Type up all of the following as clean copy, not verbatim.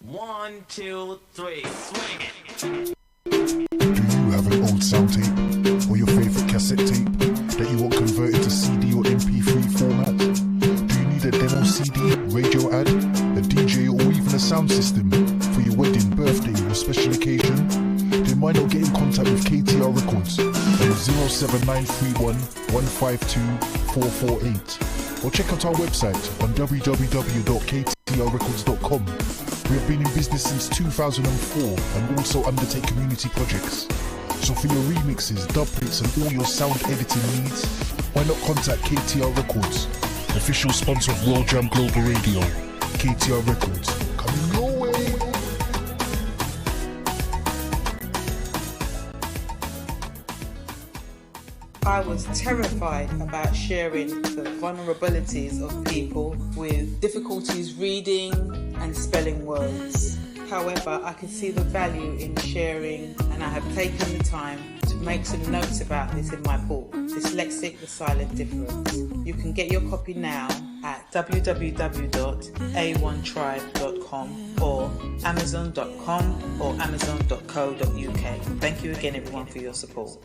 1, 2, 3, swing it. Do you have an old sound tape or your favourite cassette tape that you want converted to CD or MP3 format? Do you need a demo CD, radio ad, a DJ or even a sound system for your wedding, birthday or special occasion? Then why not get in contact with KTR Records on 07931 152 448 or check out our website on www.ktrrecords.com. We have been in business since 2004 and also undertake community projects. So for your remixes, dubplates and all your sound editing needs, why not contact KTR Records, official sponsor of World Jam Global Radio. KTR Records, coming your way. I was terrified about sharing the vulnerabilities of people with difficulties reading and spelling words. However, I could see the value in sharing, and I have taken the time to make some notes about this in my book, Dyslexic: The Silent Difference. You can get your copy now at www.a1tribe.com or amazon.com or amazon.co.uk. Thank you again, everyone, for your support.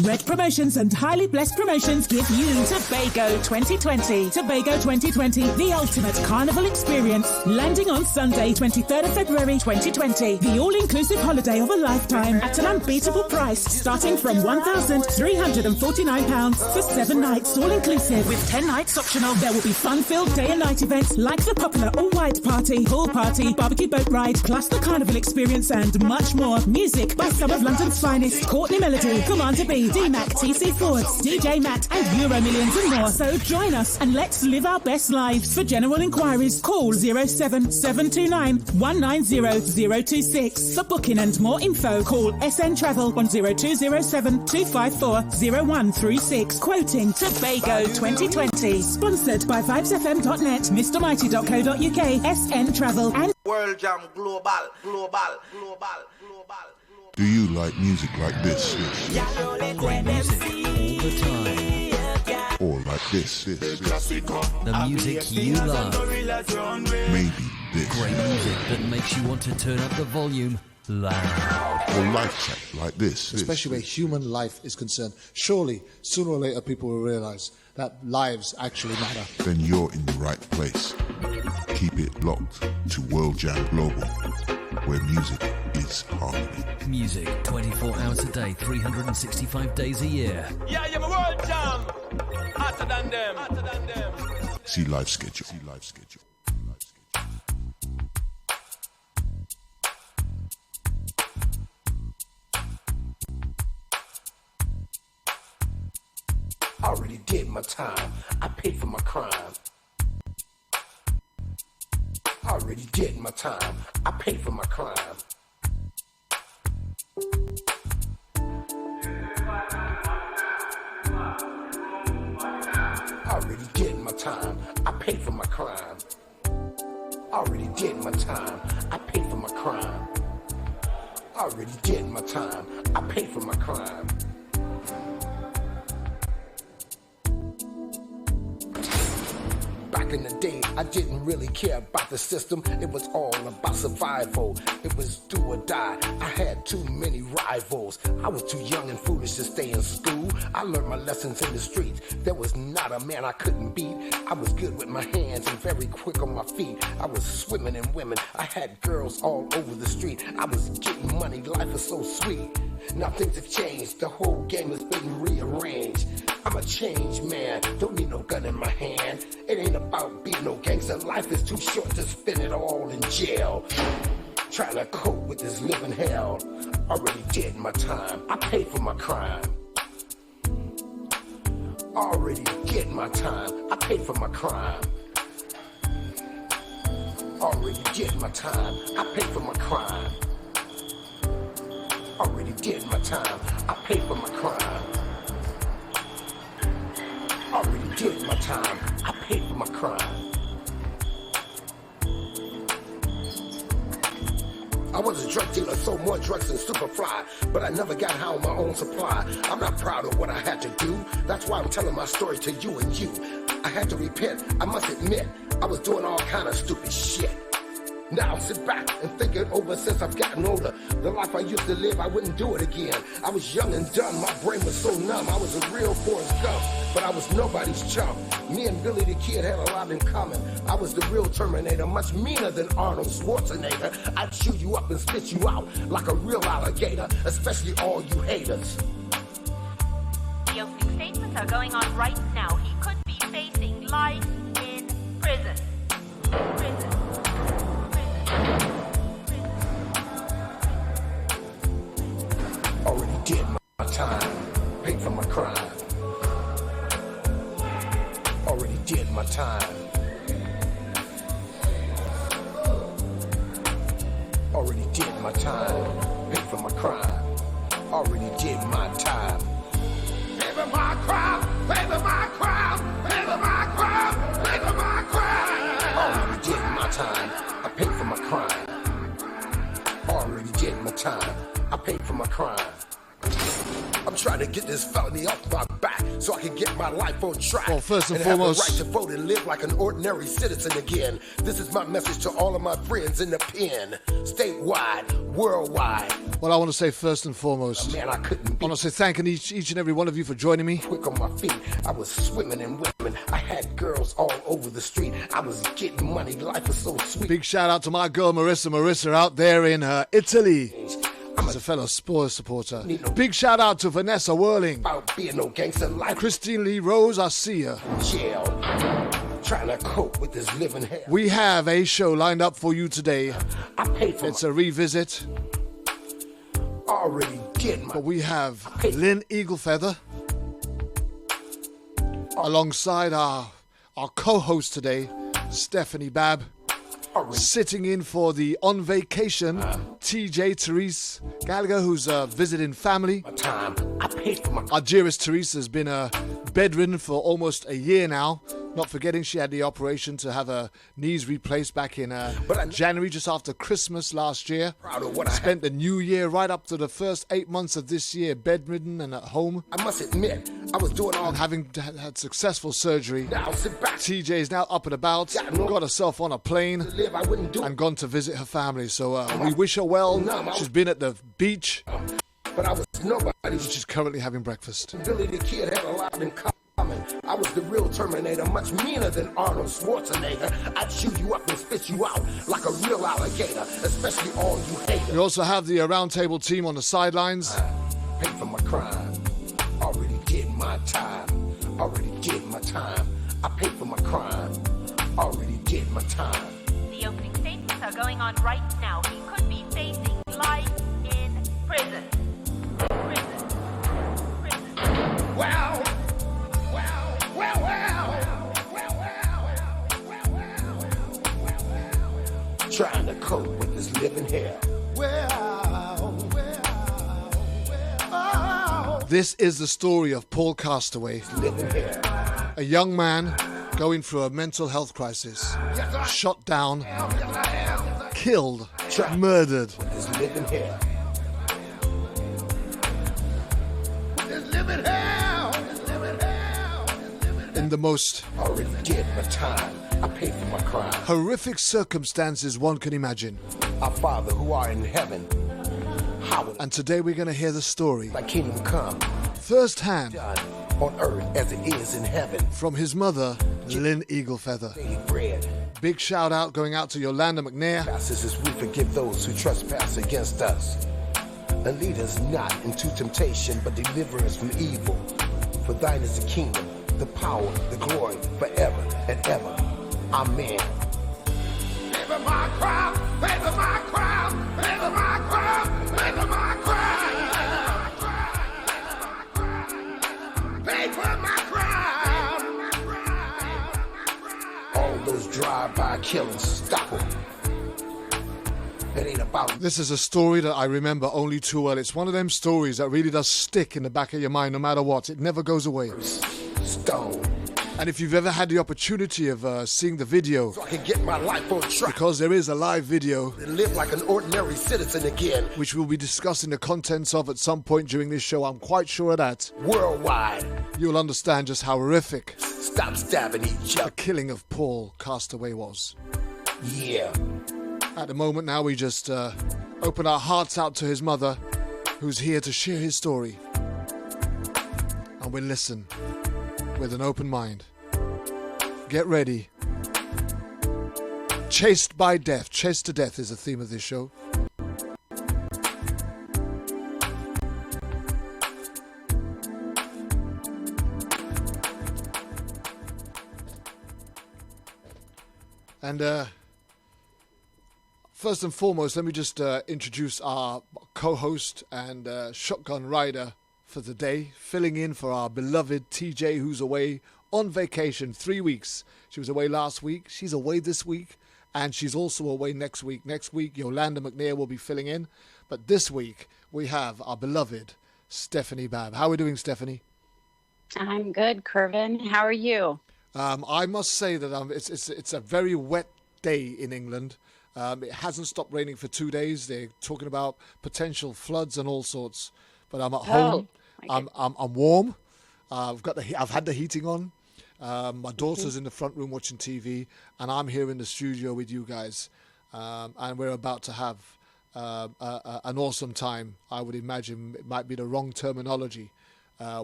Red Promotions and Highly Blessed Promotions give you Tobago 2020. Tobago 2020, the ultimate carnival experience. Landing on Sunday, 23rd of February 2020. The all-inclusive holiday of a lifetime at an unbeatable price, starting from £1,349 for 7 nights, all-inclusive. With 10 nights optional, there will be fun-filled day and night events like the popular all-white party, pool party, barbecue boat ride, plus the carnival experience and much more. Music by some of London's finest, Courtney Melody, Commander B, D-Mac, TC Fords, DJ Matt and Euro Millions and more. So join us and let's live our best lives. For general inquiries, call 07729 190 026. For booking and more info, call SN Travel on 0207 254 0136. Quoting Tobago 2020. Sponsored by VibesFM.net, MrMighty.co.uk, SN Travel and World Jam Global. Do you like music like this? Great music all the time. Or like this? The music you love. Maybe this. Great music that makes you want to turn up the volume loud. Or life chat like this. Especially where human life is concerned. Surely, sooner or later, people will realise that lives actually matter. Then you're in the right place. Keep it locked to World Jam Global, where music is harmony. Music 24 hours a day, 365 days a year. Yeah, my World Jam. Hotter than them. See live schedule. Already did my time. I paid for my crime. Already did my time. I paid for my crime. Already did my time. I paid for my crime. Already did my time. I paid for my crime. Already did my time. I paid for my crime. Back in the day, I didn't really care about the system. It was all about survival. It was do or die. I had too many rivals. I was too young and foolish to stay in school. I learned my lessons in the streets. There was not a man I couldn't beat. I was good with my hands and very quick on my feet. I was swimming in women. I had girls all over the street. I was getting money. Life was so sweet. Now things have changed. The whole game has been rearranged. I'm a changed man. Don't need no gun in my hand. It ain't about being no gangster. Life is too short to spend it all in jail. Trying to cope with this living hell. Already did my time. I paid for my crime. Already did my time. I paid for my crime. Already did my time. I paid for my crime. Already did my time. I paid for my crime. Already did my time. I paid for my crime. I was a drug dealer, sold more drugs than Superfly, but I never got high on my own supply. I'm not proud of what I had to do. That's why I'm telling my story to you and you. I had to repent. I must admit, I was doing all kind of stupid shit. Now sit back and think it over since I've gotten older. The life I used to live, I wouldn't do it again. I was young and dumb, my brain was so numb. I was a real Forrest Gump, but I was nobody's chump. Me and Billy the Kid had a lot in common. I was the real Terminator, much meaner than Arnold Schwarzenegger. I'd chew you up and spit you out like a real alligator, especially all you haters. The opening statements are going on right now. He could be facing life in prison. Prison. Already did my time, paid for my crime. Already did my time. Already did my time, paid for my crime. Already did my time. Pay for my crime, pay for my crime, pay for my crime, pay for my crime. Already did my time, I paid for my crime. Already did my time, I paid for my crime. I'm trying to get this felony off my back so I can get my life on track. Well, first and foremost, foremost, have the right to vote and live like an ordinary citizen again. This is my message to all of my friends in the pen, statewide, worldwide. Well, I want to say first and foremost, Man, I couldn't be I want to say thanking each and every one of you for joining me. quick on my feet. I was swimming in women. I had girls all over the street. I was getting money. Life was so sweet. Big shout out to my girl Marissa out there in Italy. As a fellow Spurs supporter. Big shout out to Vanessa Whirling. About being no gangster life. Christine Lee Rose, I see ya. Jail. Trying to cope with this living hell. We have a show lined up for you today. I paid for It's a revisit, already did my but we have Lynn Eaglefeather alongside our co-host today, Stephanie Babb. Sitting in for the on vacation TJ Therese Gallagher, who's visiting family. time. I paid for my Our dearest Therese has been bedridden for almost a year now. Not forgetting she had the operation to have her knees replaced back in January, just after Christmas last year. proud of what I Spent the new year right up to the first 8 months of this year bedridden and at home. I must admit, I was doing all And having had successful surgery, now. Sit back. TJ is now up and about, got herself on a plane Live, I wouldn't do and gone to visit her family. So we wish her well. She's been at the beach, but I was nobody. she's currently having breakfast. Billy the Kid had a lot in common. I was the real Terminator, much meaner than Arnold Schwarzenegger. I'd chew you up and spit you out like a real alligator, especially all you haters. We also have the roundtable team on the sidelines. Paid for my crime. Already did my time. Already did my time. I paid for my crime. Already did my time. The opening statements are going on right now. He could be facing life in prison. Prison. Prison. Well. Trying to cope with this living hell. This is the story of Paul Castaway, Living hell. a young man going through a mental health crisis, shot down, killed, murdered. This living hell. This living hell. This living hell. This living hell. In the most Already did my time. I paid for my crime. horrific circumstances one can imagine. Our Father who art in heaven, hallowed And today we're going to hear the story thy kingdom come, firsthand done on earth as it is in heaven. from his mother, Lynn Eaglefeather. Daily bread. Big shout out going out to Yolanda McNair. Passes as we forgive those who trespass against us. And lead us not into temptation, but deliver us from evil. For thine is the kingdom, the power, the glory, forever and ever. Amen. Pay for my crime, pay for my crime, pay for my crime, pay for my crime. Pay for my crime. All those drive-by killings, stop them. It ain't about This is a story that I remember only too well. It's one of them stories that really does stick in the back of your mind no matter what. It never goes away. stone. And if you've ever had the opportunity of seeing the video, So I can get my life on track because there is a live video and live like an ordinary citizen again. which we'll be discussing the contents of at some point during this show, I'm quite sure of that, Worldwide. you'll understand just how horrific Stop stabbing each the other. killing of Paul Castaway was. Yeah. At the moment now, we just open our hearts out to his mother, who's here to share his story. And we listen with an open mind. Get ready. Chased by death. Chased to death is the theme of this show. And first and foremost, let me just introduce our co-host and shotgun rider for the day, filling in for our beloved TJ, who's away on vacation 3 weeks. She was away last week, she's away this week, and she's also away next week. Next week, Yolanda McNair will be filling in. But this week, we have our beloved Stephanie Babb. How are we doing, Stephanie? I'm good, Kervin. How are you? I must say that it's a very wet day in England. It hasn't stopped raining for 2 days. They're talking about potential floods and all sorts. But I'm at home. I'm warm. I've had the heating on. My daughter's in the front room watching TV, and I'm here in the studio with you guys. And we're about to have an awesome time. I would imagine it might be the wrong terminology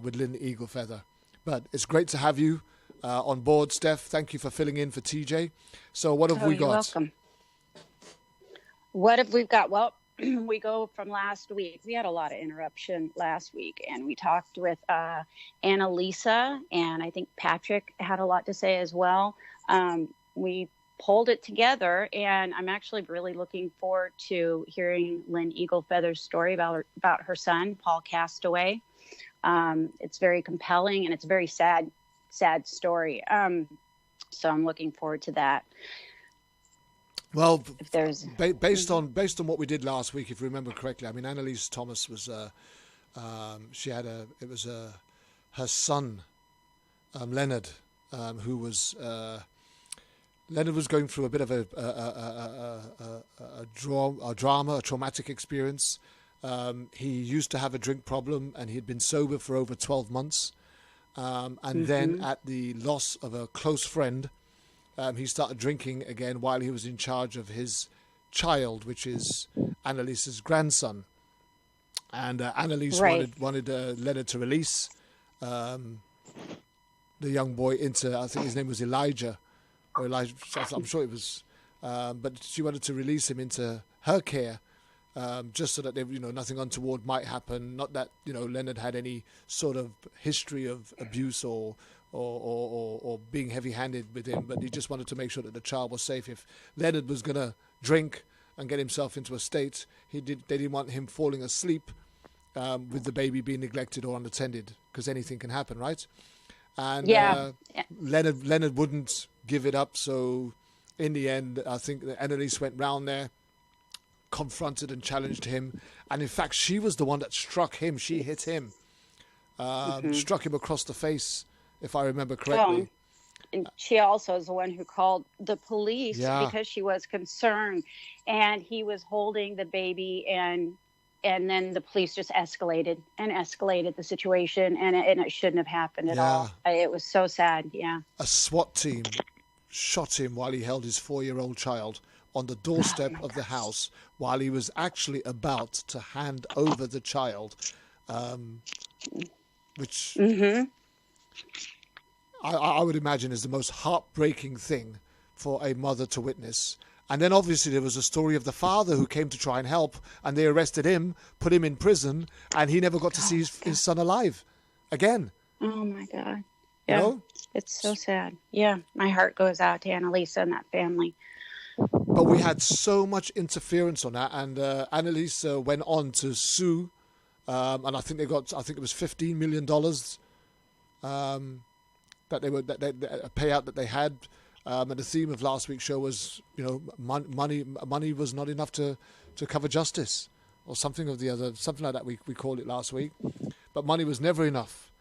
with Lynn Eaglefeather. But it's great to have you on board, Steph. Thank you for filling in for TJ. So what have we got? You're welcome. What have we got? Well, we go from last week. We had a lot of interruption last week, and we talked with Annalisa, and I think Patrick had a lot to say as well. We pulled it together, and I'm actually really looking forward to hearing Lynn Eaglefeather's story about her son, Paul Castaway. It's very compelling, and it's a very sad story. So I'm looking forward to that. Well, if there's based on what we did last week, if you remember correctly, I mean, Annalise Thomas was her son, Leonard, who was Leonard was going through a bit of a traumatic experience. He used to have a drink problem, and he'd been sober for over 12 months. And then at the loss of a close friend, he started drinking again while he was in charge of his child, which is Annalise's grandson. And Annalise wanted Leonard to release the young boy into, I think his name was Elijah, or Elijah, I'm sure it was, but she wanted to release him into her care. Just so that nothing untoward might happen. Not that Leonard had any sort of history of abuse or being heavy-handed with him, but he just wanted to make sure that the child was safe. If Leonard was going to drink and get himself into a state, they didn't want him falling asleep with the baby being neglected or unattended, because anything can happen, right? And Leonard wouldn't give it up. So in the end, I think that Annalise went round there, confronted and challenged him, and in fact she was the one that struck him. She hit him, struck him across the face, if I remember correctly. And she also is the one who called the police because she was concerned, and he was holding the baby, and then the police just escalated the situation, and it shouldn't have happened at all. It was so sad. A SWAT team shot him while he held his 4-year-old child on the doorstep of the house while he was actually about to hand over the child, which I would imagine is the most heartbreaking thing for a mother to witness. And then obviously there was a story of the father who came to try and help, and they arrested him, put him in prison, and he never got to see his son alive again. Oh my God. Yeah, it's so sad. Yeah, my heart goes out to Annalisa and that family. But we had so much interference on that, and Annalise went on to sue, and I think it was $15 million that a payout that they had. And the theme of last week's show was, money was not enough to cover justice, or something like that. We called it last week, but money was never enough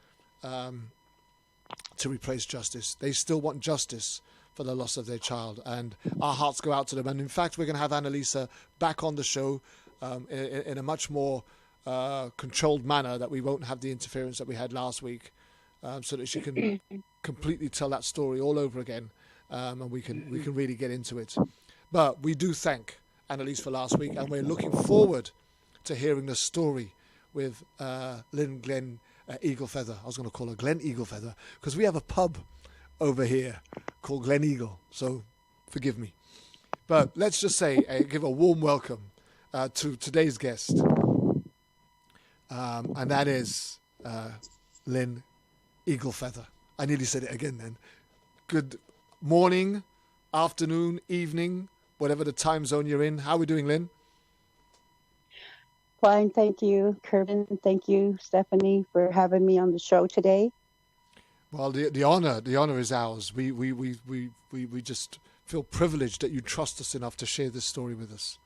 to replace justice. They still want justice for the loss of their child, and our hearts go out to them. And in fact, we're going to have Annalisa back on the show in a much more controlled manner, that we won't have the interference that we had last week, so that she can completely tell that story all over again, and we can really get into it. But we do thank Annalise for last week, and we're looking forward to hearing the story with Lynn Glenn Eagle Feather. I was going to call her Glen Eagle Feather because we have a pub over here called Glen Eagle, so forgive me. But let's just say, give a warm welcome to today's guest, and that is Lynn Eagle Feather. I nearly said it again then. Good morning, afternoon, evening, whatever the time zone you're in. How are we doing, Lynn? Fine, thank you, Kervin. Thank you, Stephanie, for having me on the show today. Well, the honor is ours. We just feel privileged that you trust us enough to share this story with us.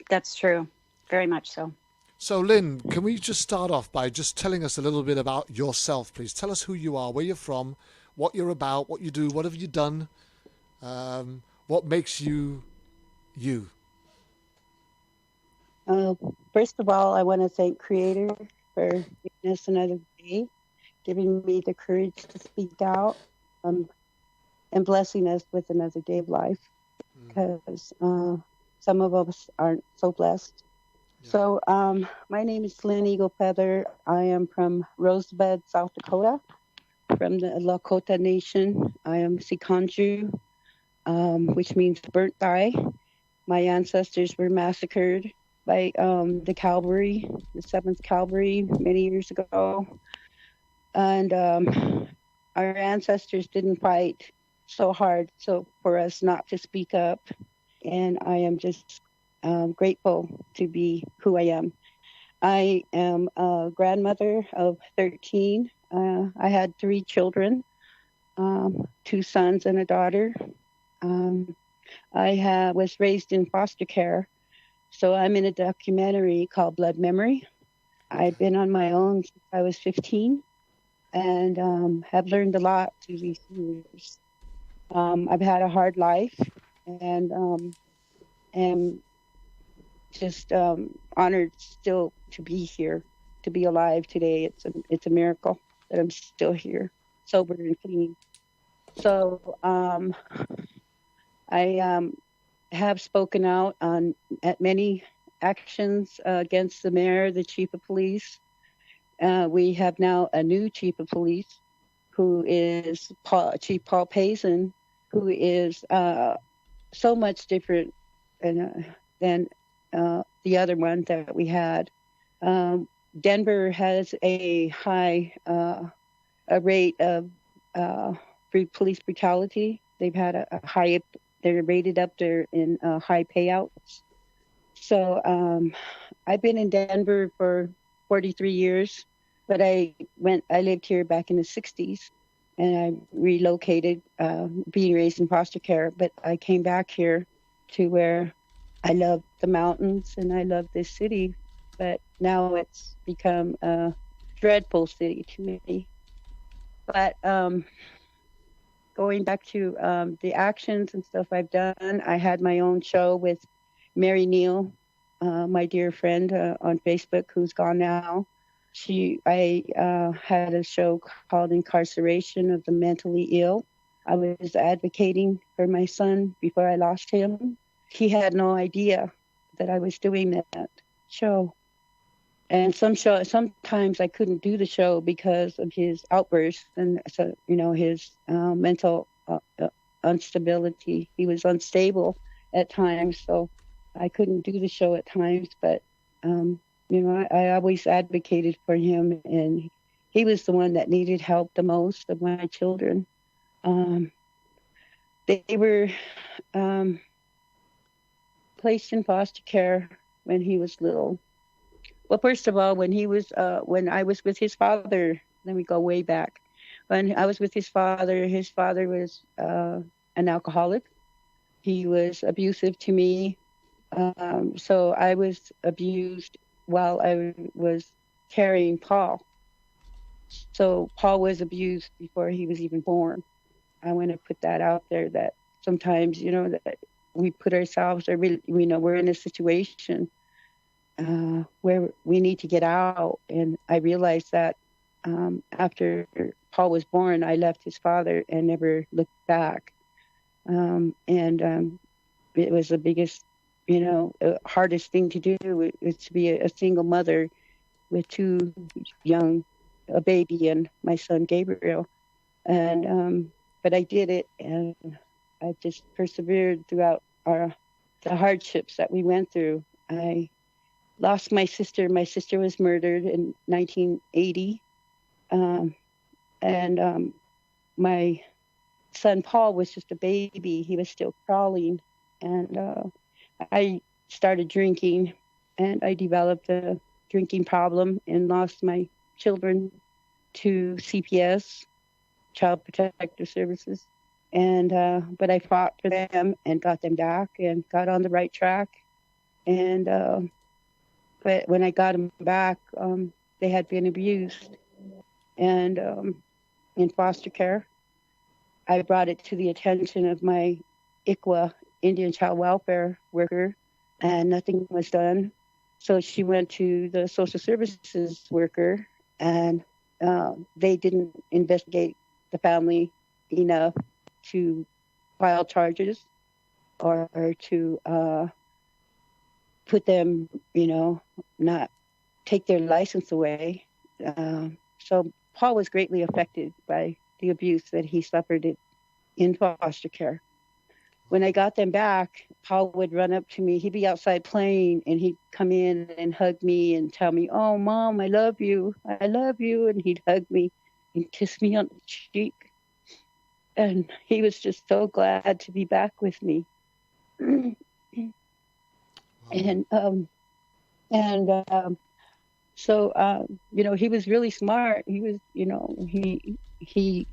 That's true, very much so. So, Lynn, can we just start off by just telling us a little bit about yourself, please? Tell us who you are, where you're from, what you're about, what you do, what have you done, what makes you you. First of all, I want to thank Creator for giving us another day, giving me the courage to speak out, and blessing us with another day of life, because some of us aren't so blessed. Yeah. So my name is Lynn Eagle Feather. I am from Rosebud, South Dakota, from the Lakota Nation. I am Sikanju, which means burnt eye. My ancestors were massacred by the Cavalry, the 7th Cavalry, many years ago. And our ancestors didn't fight so hard for us not to speak up. And I am just grateful to be who I am. I am a grandmother of 13. I had 3 children, 2 sons and a daughter. I was raised in foster care. So I'm in a documentary called Blood Memory. I've been on my own since I was 15 and have learned a lot through these years. I've had a hard life and am just honored still to be here, to be alive today. It's a miracle that I'm still here, sober and clean. So I have spoken out at many actions against the mayor, the chief of police. We have now a new chief of police, who is Chief Paul Payson, who is so much different than the other one that we had. Denver has a high rate of police brutality. They've had a high. They're rated up there in high payouts. So I've been in Denver for 43 years, but I lived here back in the 60s, and I relocated, being raised in foster care. But I came back here to where I love the mountains and I love this city, but now it's become a dreadful city to me. But going back to the actions and stuff I've done, I had my own show with Mary Neal, my dear friend on Facebook, who's gone now. I had a show called Incarceration of the Mentally Ill. I was advocating for my son before I lost him. He had no idea that I was doing that show. And sometimes I couldn't do the show because of his outbursts and his mental instability. He was unstable at times, so I couldn't do the show at times. But I always advocated for him, and he was the one that needed help the most of my children. They were placed in foster care when he was little. Well, first of all, when I was with his father, let me go way back. When I was with his father was an alcoholic. He was abusive to me. So I was abused while I was carrying Paul. So Paul was abused before he was even born. I want to put that out there, that sometimes, that we put ourselves, or we're in a situation where we need to get out. And I realized that after Paul was born, I left his father and never looked back. it was the biggest, hardest thing to do was to be a single mother with two a baby and my son Gabriel. And but I did it, and I just persevered throughout the hardships that we went through. I lost my sister. My sister was murdered in 1980. And my son Paul was just a baby. He was still crawling. And I started drinking, and I developed a drinking problem and lost my children to CPS, Child Protective Services. And but I fought for them and got them back and got on the right track. And but when I got them back, they had been abused. And in foster care, I brought it to the attention of my ICWA, Indian Child Welfare worker, and nothing was done. So she went to the social services worker, and they didn't investigate the family enough to file charges or to put them, not take their license away. So Paul was greatly affected by the abuse that he suffered in foster care. When I got them back, Paul would run up to me. He'd be outside playing, and he'd come in and hug me and tell me, "Oh, Mom, I love you. I love you." And he'd hug me and kiss me on the cheek. And he was just so glad to be back with me. So he was really smart. He was, he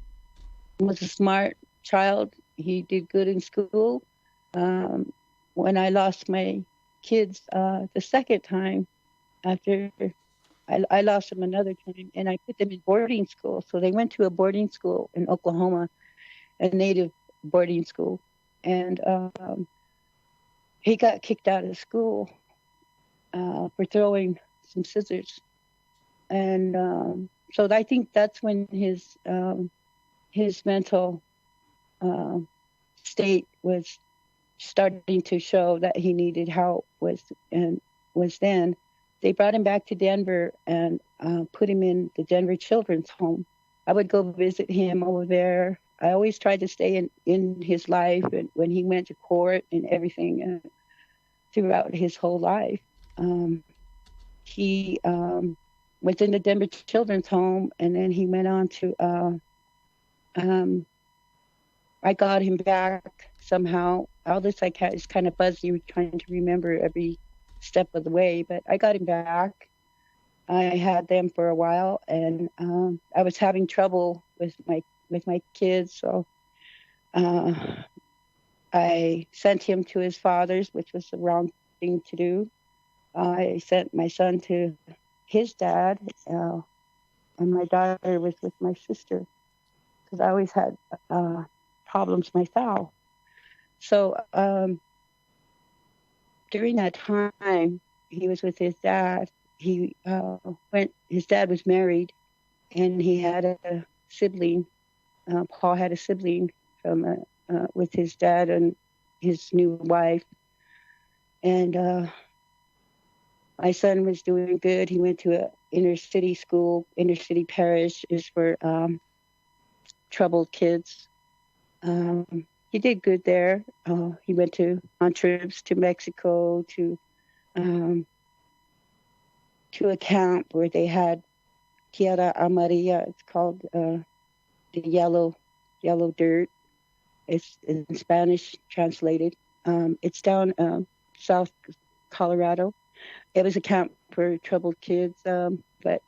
was a smart child. He did good in school. When I lost my kids the second time, after I lost them another time, and I put them in boarding school. So they went to a boarding school in Oklahoma, a native boarding school. And he got kicked out of school for throwing some scissors. And so I think that's when his mental state was starting to show that he needed help. Was then they brought him back to Denver and put him in the Denver Children's Home. I would go visit him over there. I always tried to stay in his life, and when he went to court and everything throughout his whole life. He was in the Denver Children's Home, and then he went on to, I got him back somehow. All this is kind of fuzzy, trying to remember every step of the way, but I got him back. I had them for a while, and I was having trouble with my kids, so I sent him to his father's, which was the wrong thing to do. I sent my son to his dad, and my daughter was with my sister, because I always had problems myself. So during that time, he was with his dad. His dad was married, and he had a sibling. Paul had a sibling with his dad and his new wife. And my son was doing good. He went to an inner city school. Inner city parish is for troubled kids. He did good there. He went on trips to Mexico, to a camp where they had Tierra Amarilla. It's called the yellow dirt. It's in Spanish translated. It's down South Colorado. It was a camp for troubled kids, but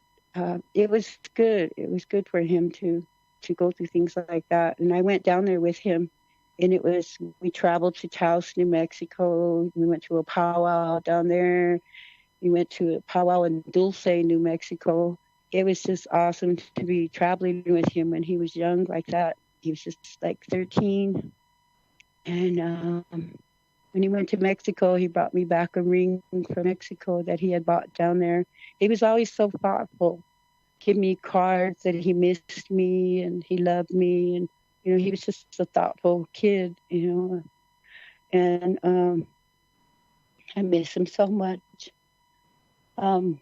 it was good. It was good for him to go through things like that. And I went down there with him, and we traveled to Taos, New Mexico. We went to a powwow down there. We went to a powwow in Dulce, New Mexico. It was just awesome to be traveling with him when he was young like that. He was just like 13. And when he went to Mexico, he brought me back a ring from Mexico that he had bought down there. He was always so thoughtful. Give me cards that he missed me and he loved me. And, he was just a thoughtful kid, and I miss him so much. Then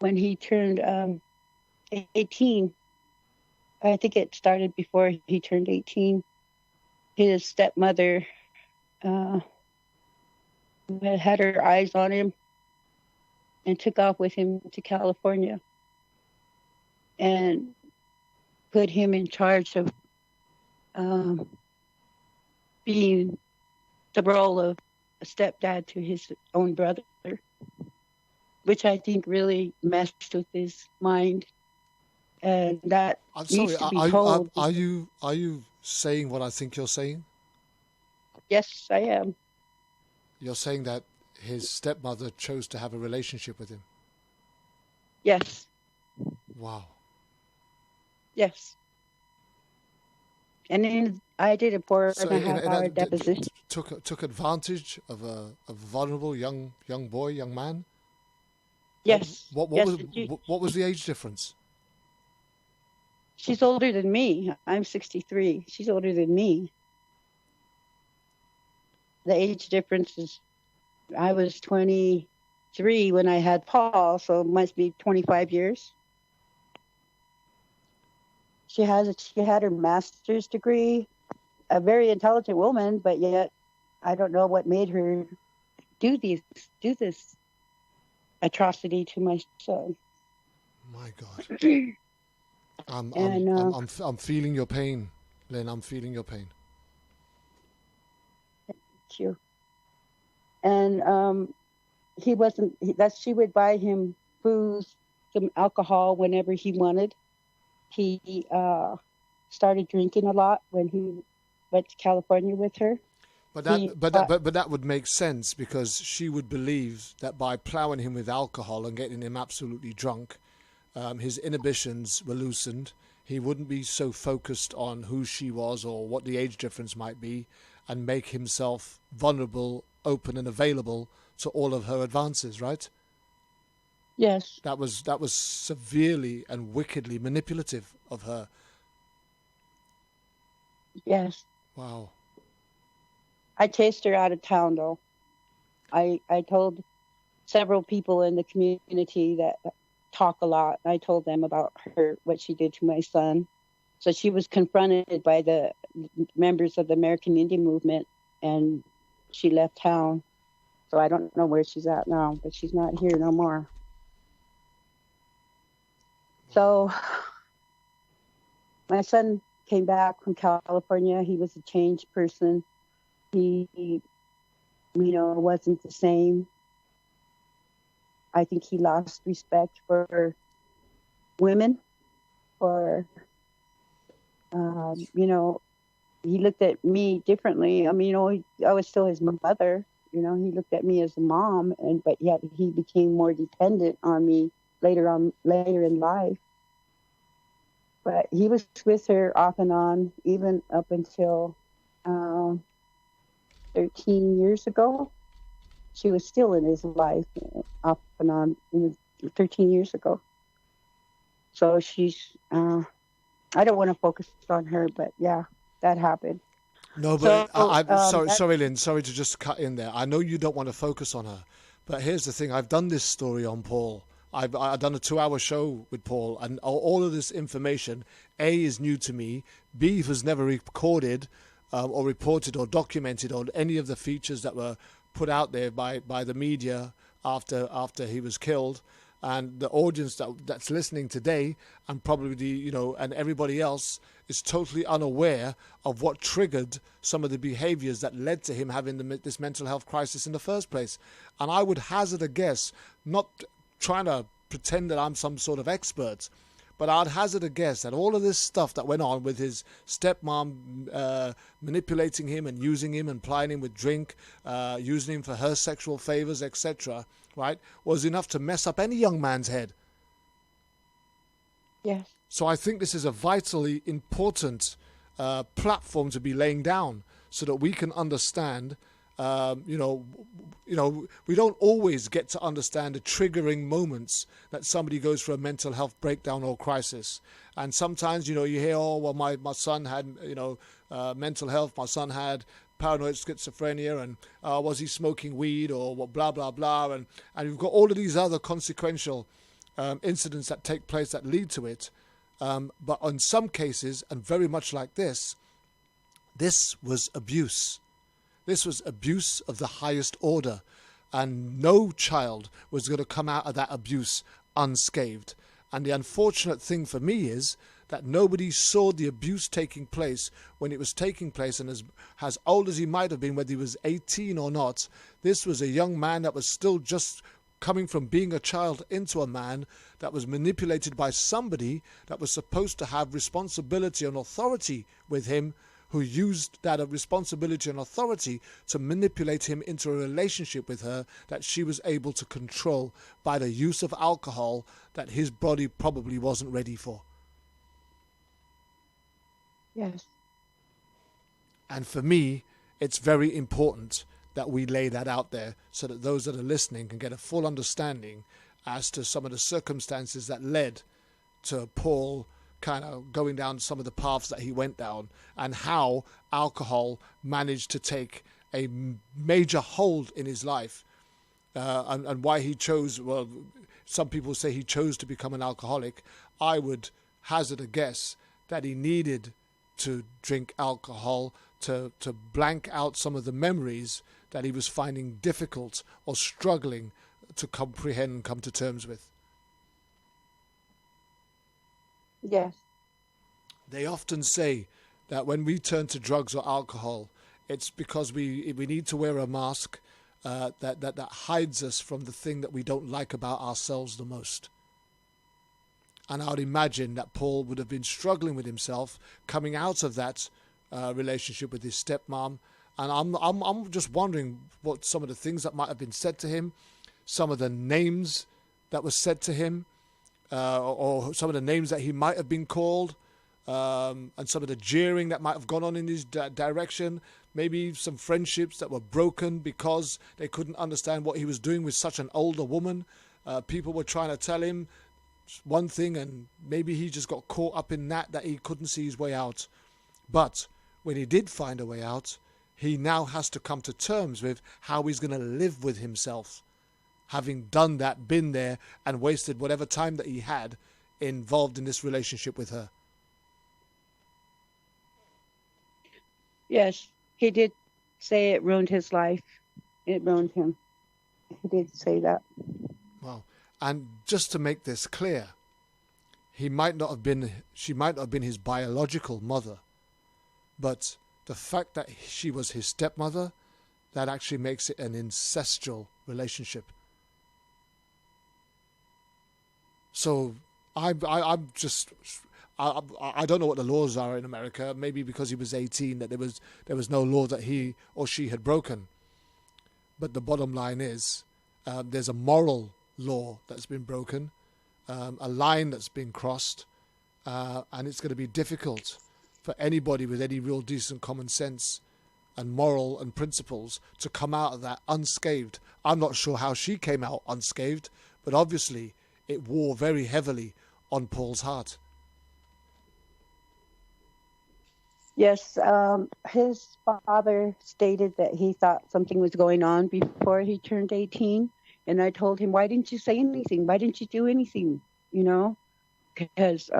when he turned 18, I think it started before he turned 18, his stepmother had her eyes on him and took off with him to California and put him in charge of being the role of a stepdad to his own brother, which I think really messed with his mind. And that I'm needs sorry. to be told. Are you saying what I think you're saying? Yes, I am. You're saying that his stepmother chose to have a relationship with him. Yes. Wow. Yes. And then I did a 4.5-hour deposition. Took advantage of a vulnerable young boy, young man. Yes. What was the age difference? She's older than me. I'm 63. She's older than me. The age difference is, I was 23 when I had Paul, so it must be 25 years. She had her master's degree, a very intelligent woman, but yet I don't know what made her do this atrocity to my son. My God. I'm feeling your pain, Lynn. I'm feeling your pain. Thank you. And she would buy him booze, some alcohol whenever he wanted. He started drinking a lot when he went to California with her. But that would make sense, because she would believe that by plowing him with alcohol and getting him absolutely drunk, his inhibitions were loosened. He wouldn't be so focused on who she was or what the age difference might be, and make himself vulnerable, open and available to all of her advances, right? Yes. That was severely and wickedly manipulative of her. Yes. Wow. I chased her out of town, though. I told several people in the community that talk a lot. I told them about what she did to my son. So she was confronted by the members of the American Indian movement, and she left town. So I don't know where she's at now, but she's not here no more. So my son came back from California. He was a changed person. He wasn't the same. I think he lost respect for women, or, he looked at me differently. I mean, I was still his mother. He looked at me as a mom, but yet he became more dependent on me later in life. But he was with her off and on, even up until 13 years ago. She was still in his life, off and on, 13 years ago. So she's, I don't want to focus on her, but yeah, that happened. No, but sorry, Lynn. Sorry to just cut in there. I know you don't want to focus on her, but here's the thing. I've done this story on Paul. I've done a 2-hour show with Paul, and all of this information, A, is new to me. B, was never recorded or reported or documented on any of the features that were put out there by the media after he was killed. And the audience that's listening today, and probably and everybody else, is totally unaware of what triggered some of the behaviors that led to him having this mental health crisis in the first place. And I would hazard a guess, not trying to pretend that I'm some sort of expert, but I'd hazard a guess that all of this stuff that went on with his stepmom manipulating him and using him and plying him with drink, using him for her sexual favors, etc., right, was enough to mess up any young man's head. Yes. So I think this is a vitally important platform to be laying down, so that we can understand. We don't always get to understand the triggering moments that somebody goes through a mental health breakdown or crisis. And sometimes, you hear, oh, well, my son had, mental health. My son had paranoid schizophrenia, and was he smoking weed or what? Blah blah blah, and you've got all of these other consequential incidents that take place that lead to it. But in some cases, and very much like this was abuse. This was abuse of the highest order, and no child was going to come out of that abuse unscathed. And the unfortunate thing for me is that nobody saw the abuse taking place when it was taking place, and as old as he might have been, whether he was 18 or not, this was a young man that was still just coming from being a child into a man that was manipulated by somebody that was supposed to have responsibility and authority with him, who used that responsibility and authority to manipulate him into a relationship with her that she was able to control by the use of alcohol that his body probably wasn't ready for. Yes. And for me, it's very important that we lay that out there so that those that are listening can get a full understanding as to some of the circumstances that led to Paul kind of going down some of the paths that he went down, and how alcohol managed to take a major hold in his life, and why he chose, well, some people say he chose to become an alcoholic. I would hazard a guess that he needed to drink alcohol to blank out some of the memories that he was finding difficult or struggling to comprehend and come to terms with. Yes. They often say that when we turn to drugs or alcohol, it's because we need to wear a mask that hides us from the thing that we don't like about ourselves the most. And I would imagine that Paul would have been struggling with himself coming out of that relationship with his stepmom. And I'm just wondering what some of the things that might have been said to him, some of the names that were said to him, or some of the names that he might have been called, and some of the jeering that might have gone on in his direction. Maybe some friendships that were broken because they couldn't understand what he was doing with such an older woman. People were trying to tell him one thing, and maybe he just got caught up in that he couldn't see his way out. But when he did find a way out, he now has to come to terms with how he's going to live with himself, having done that, been there, and wasted whatever time that he had involved in this relationship with her. Yes, he did say it ruined his life. It ruined him. He did say that. Well, and just to make this clear, she might not have been his biological mother, but the fact that she was his stepmother, that actually makes it an incestual relationship. So I don't know what the laws are in America. Maybe because he was 18 that there was no law that he or she had broken. But the bottom line is there's a moral law that's been broken, a line that's been crossed, and it's going to be difficult for anybody with any real decent common sense and moral and principles to come out of that unscathed. I'm not sure how she came out unscathed, but obviously it wore very heavily on Paul's heart. Yes, his father stated that he thought something was going on before he turned 18. And I told him, why didn't you say anything? Why didn't you do anything? You know, because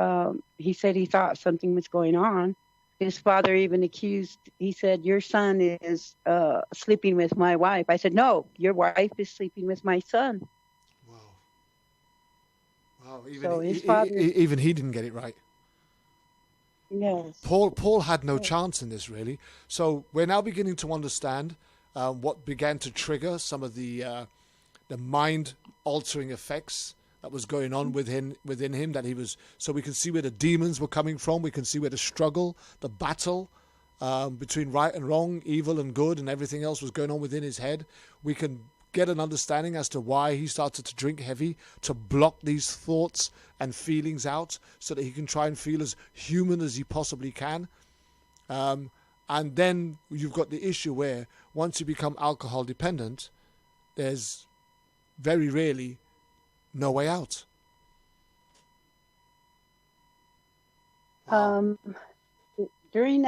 he said he thought something was going on. His father even accused, he said, your son is sleeping with my wife. I said, no, your wife is sleeping with my son. Wow, even he didn't get it right. Yes. Paul had no chance in this, really. So we're now beginning to understand what began to trigger some of the mind-altering effects that was going on within him. That he was, so we can see where the demons were coming from. We can see where the struggle, the battle between right and wrong, evil and good, and everything else was going on within his head. We can get an understanding as to why he started to drink heavy, to block these thoughts and feelings out so that he can try and feel as human as he possibly can. And then you've got the issue where once you become alcohol dependent, there's very rarely no way out. during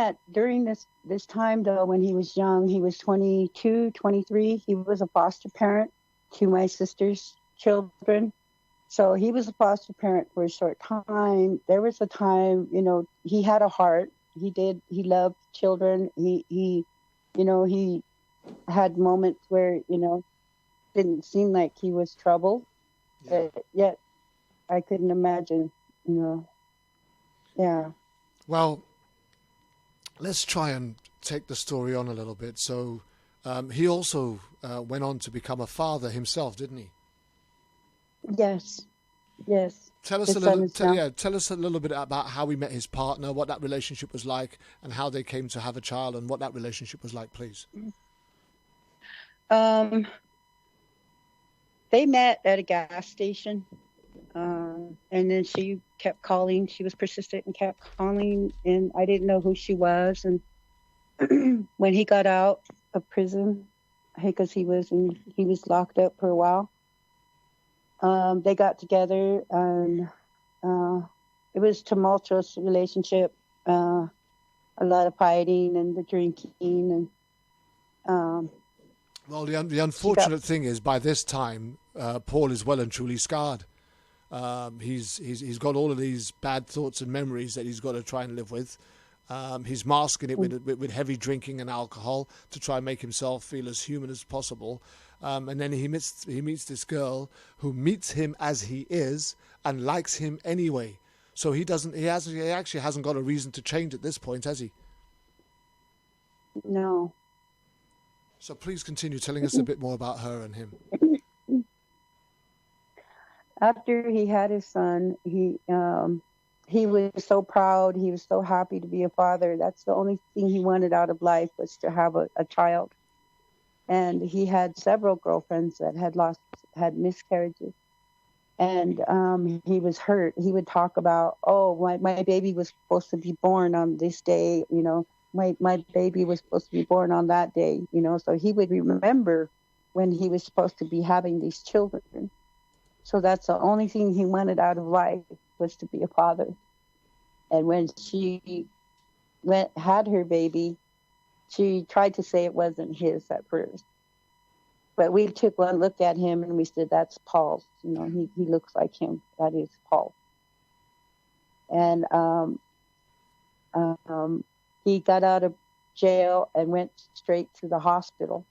this time though, when he was young, he was 22, 23. He was a foster parent to my sister's children. So he was a foster parent for a short time. There was a time, he had a heart. He loved children. He had moments where, didn't seem like he was troubled. Yeah. But yet I couldn't imagine, yeah. Well, let's try and take the story on a little bit. So he also went on to become a father himself, didn't he? Yes. Tell us tell us a little bit about how he met his partner, what that relationship was like, and how they came to have a child, and what that relationship was like, please. They met at a gas station, and then she kept calling. She was persistent and kept calling, and I didn't know who she was. And when he got out of prison, because he was locked up for a while, they got together, and it was tumultuous relationship, a lot of fighting and the drinking, and well, the unfortunate thing is, by this time, Paul is well and truly scarred. He's got all of these bad thoughts and memories that he's got to try and live with. He's masking it with heavy drinking and alcohol to try and make himself feel as human as possible. And then he meets this girl who meets him as he is and likes him anyway. So he actually hasn't got a reason to change at this point, has he? No. So please continue telling us a bit more about her and him. After he had his son, he was so proud. He was so happy to be a father. That's the only thing he wanted out of life, was to have a child. And he had several girlfriends that had miscarriages. And he was hurt. He would talk about, my baby was supposed to be born on this day, my baby was supposed to be born on that day, so he would remember when he was supposed to be having these children. So that's the only thing he wanted out of life, was to be a father. And when she had her baby, she tried to say it wasn't his at first. But we took one look at him and we said, that's Paul's. He looks like him. That is Paul. And he got out of jail and went straight to the hospital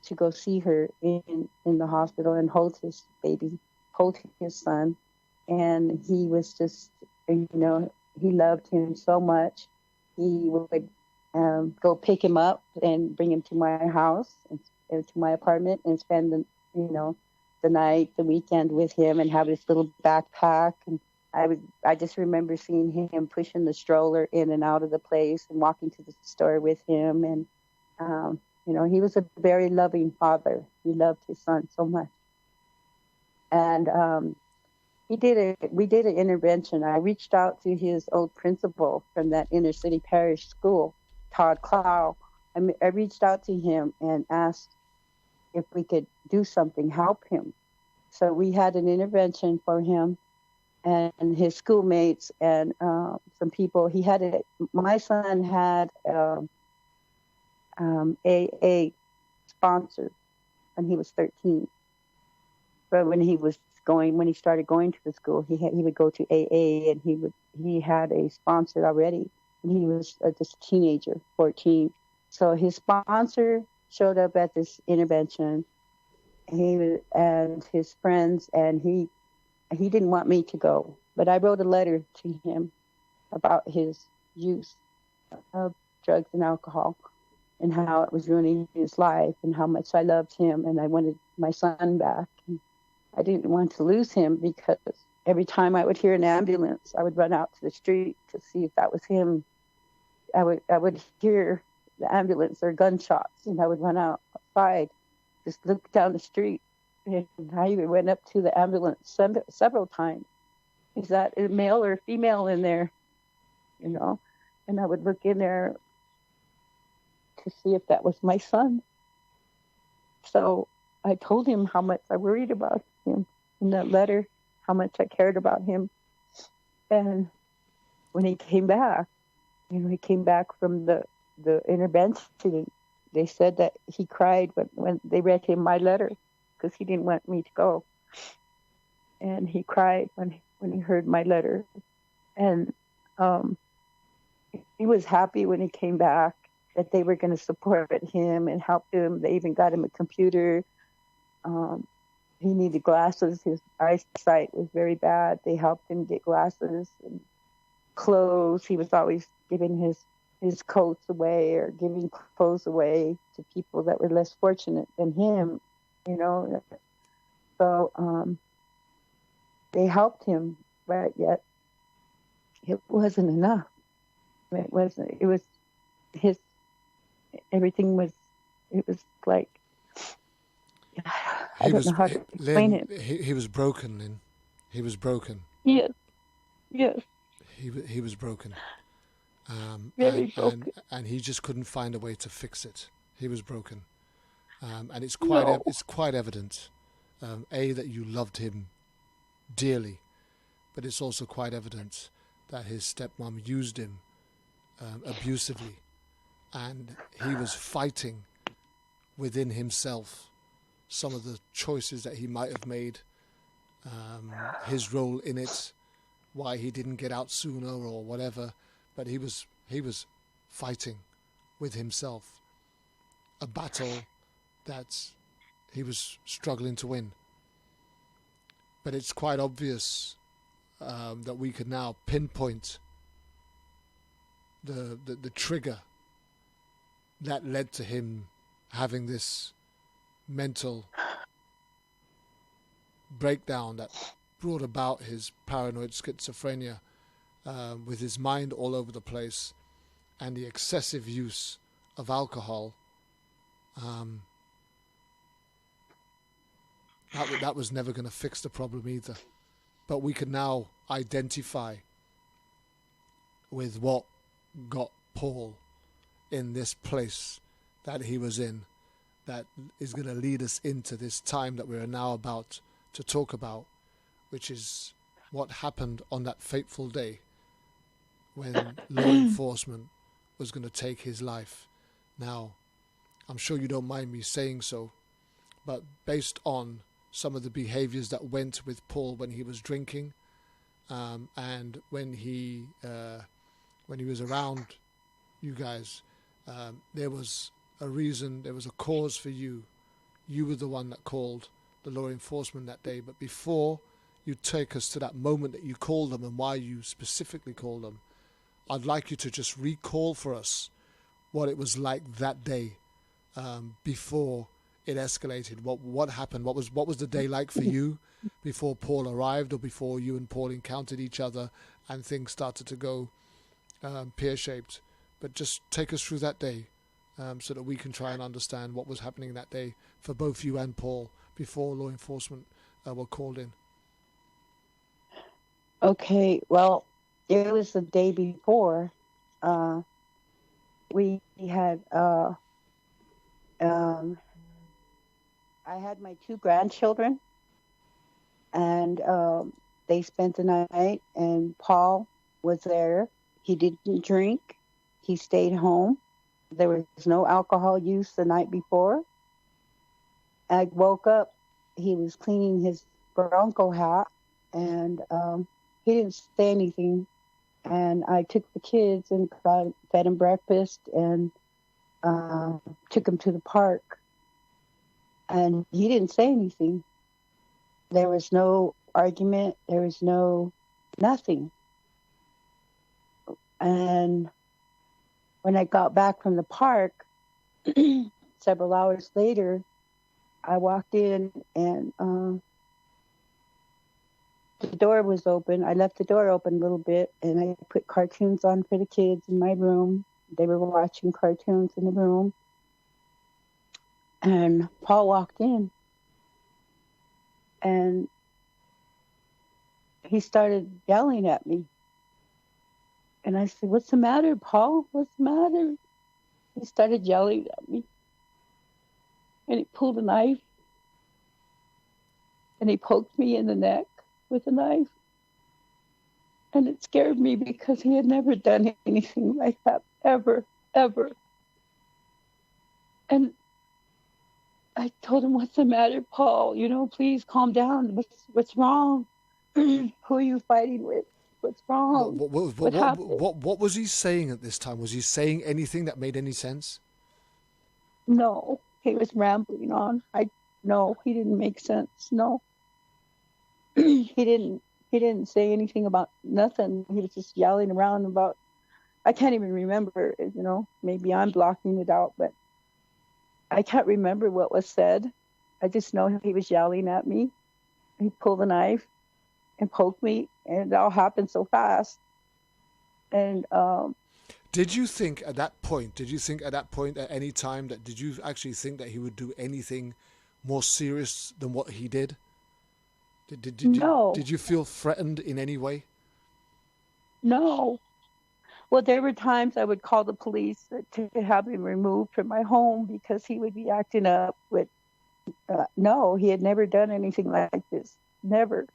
to go see her in the hospital and hold his baby, hold his son. And he was just, he loved him so much. He would go pick him up and bring him to my house and to my apartment and spend the night, the weekend with him, and have his little backpack. And I just remember seeing him pushing the stroller in and out of the place and walking to the store with him. And, he was a very loving father. He loved his son so much. And we did an intervention. I reached out to his old principal from that inner city parish school, Todd Clow. I reached out to him and asked if we could do something, help him. So we had an intervention for him and his schoolmates and some people. My son had AA sponsor when he was 13. But when he started going to the school, he would go to AA, and he had a sponsor already, and he was just a teenager, 14. So his sponsor showed up at this intervention, and his friends, and he didn't want me to go, but I wrote a letter to him about his use of drugs and alcohol and how it was ruining his life and how much I loved him and I wanted my son back. And I didn't want to lose him, because every time I would hear an ambulance, I would run out to the street to see if that was him. I would hear the ambulance or gunshots, and I would run outside, just look down the street. And I even went up to the ambulance several times. Is that a male or a female in there? And I would look in there to see if that was my son. So I told him how much I worried about him in that letter, how much I cared about him. And when he came back, he came back from the intervention, and they said that he cried when they read him my letter, because he didn't want me to go. And he cried when he heard my letter. And he was happy when he came back that they were going to support him and help him. They even got him a computer. He needed glasses. His eyesight was very bad. They helped him get glasses and clothes. He was always giving his coats away or giving clothes away to people that were less fortunate than him, So they helped him, but yet it wasn't enough. It wasn't. It was his. Everything was. It was like. I don't know how to explain Lynn, it. He was broken, Lynn. He was broken. Yes. Yes. He was broken. Very broken. And he just couldn't find a way to fix it. He was broken. And it's quite evident, that you loved him dearly, but it's also quite evident that his stepmom used him abusively, and he was fighting within himself some of the choices that he might have made, his role in it, why he didn't get out sooner or whatever, but he was fighting with himself, a battle that he was struggling to win. But it's quite obvious that we can now pinpoint the trigger that led to him having this mental breakdown that brought about his paranoid schizophrenia, with his mind all over the place and the excessive use of alcohol. That was never going to fix the problem either. But we can now identify with what got Paul in this place that he was in, that is going to lead us into this time that we are now about to talk about, which is what happened on that fateful day when law enforcement was going to take his life. Now, I'm sure you don't mind me saying so, but based on some of the behaviors that went with Paul when he was drinking, and when he was around you guys, there was a reason, there was a cause for you. You were the one that called the law enforcement that day. But before you take us to that moment that you called them and why you specifically called them, I'd like you to just recall for us what it was like that day, before it escalated. What happened? What was the day like for you before Paul arrived, or before you and Paul encountered each other and things started to go pear-shaped? But just take us through that day, so that we can try and understand what was happening that day for both you and Paul before law enforcement were called in. Okay, well, it was the day before. We had I had my 2 grandchildren, and they spent the night, and Paul was there. He didn't drink. He stayed home. There was no alcohol use the night before. I woke up. He was cleaning his Bronco hat, and he didn't say anything. And I took the kids and fed them breakfast and took them to the park. And he didn't say anything. There was no argument. There was nothing. And when I got back from the park, several hours later, I walked in and the door was open. I left the door open a little bit, and I put cartoons on for the kids in my room. They were watching cartoons in the room. And Paul walked in, and he started yelling at me. And I said, "What's the matter, Paul? What's the matter?" He started yelling at me. And he pulled a knife, and he poked me in the neck with a knife. And it scared me because he had never done anything like that, ever, ever. And I told him, "What's the matter, Paul? Please calm down. What's wrong? Who are you fighting with? What's wrong? What happened?" What was he saying at this time? Was he saying anything that made any sense? No, he was rambling on. No, he didn't make sense. No, he didn't say anything about nothing. He was just yelling around about. I can't even remember. Maybe I'm blocking it out, but I can't remember what was said. I just know he was yelling at me. He pulled a knife and poked me, and it all happened so fast. And did you think at that point at any time did you actually think that he would do anything more serious than what he did? No. Did you feel threatened in any way? No. Well, there were times I would call the police to have him removed from my home because he would be acting up. With no, he had never done anything like this. Never.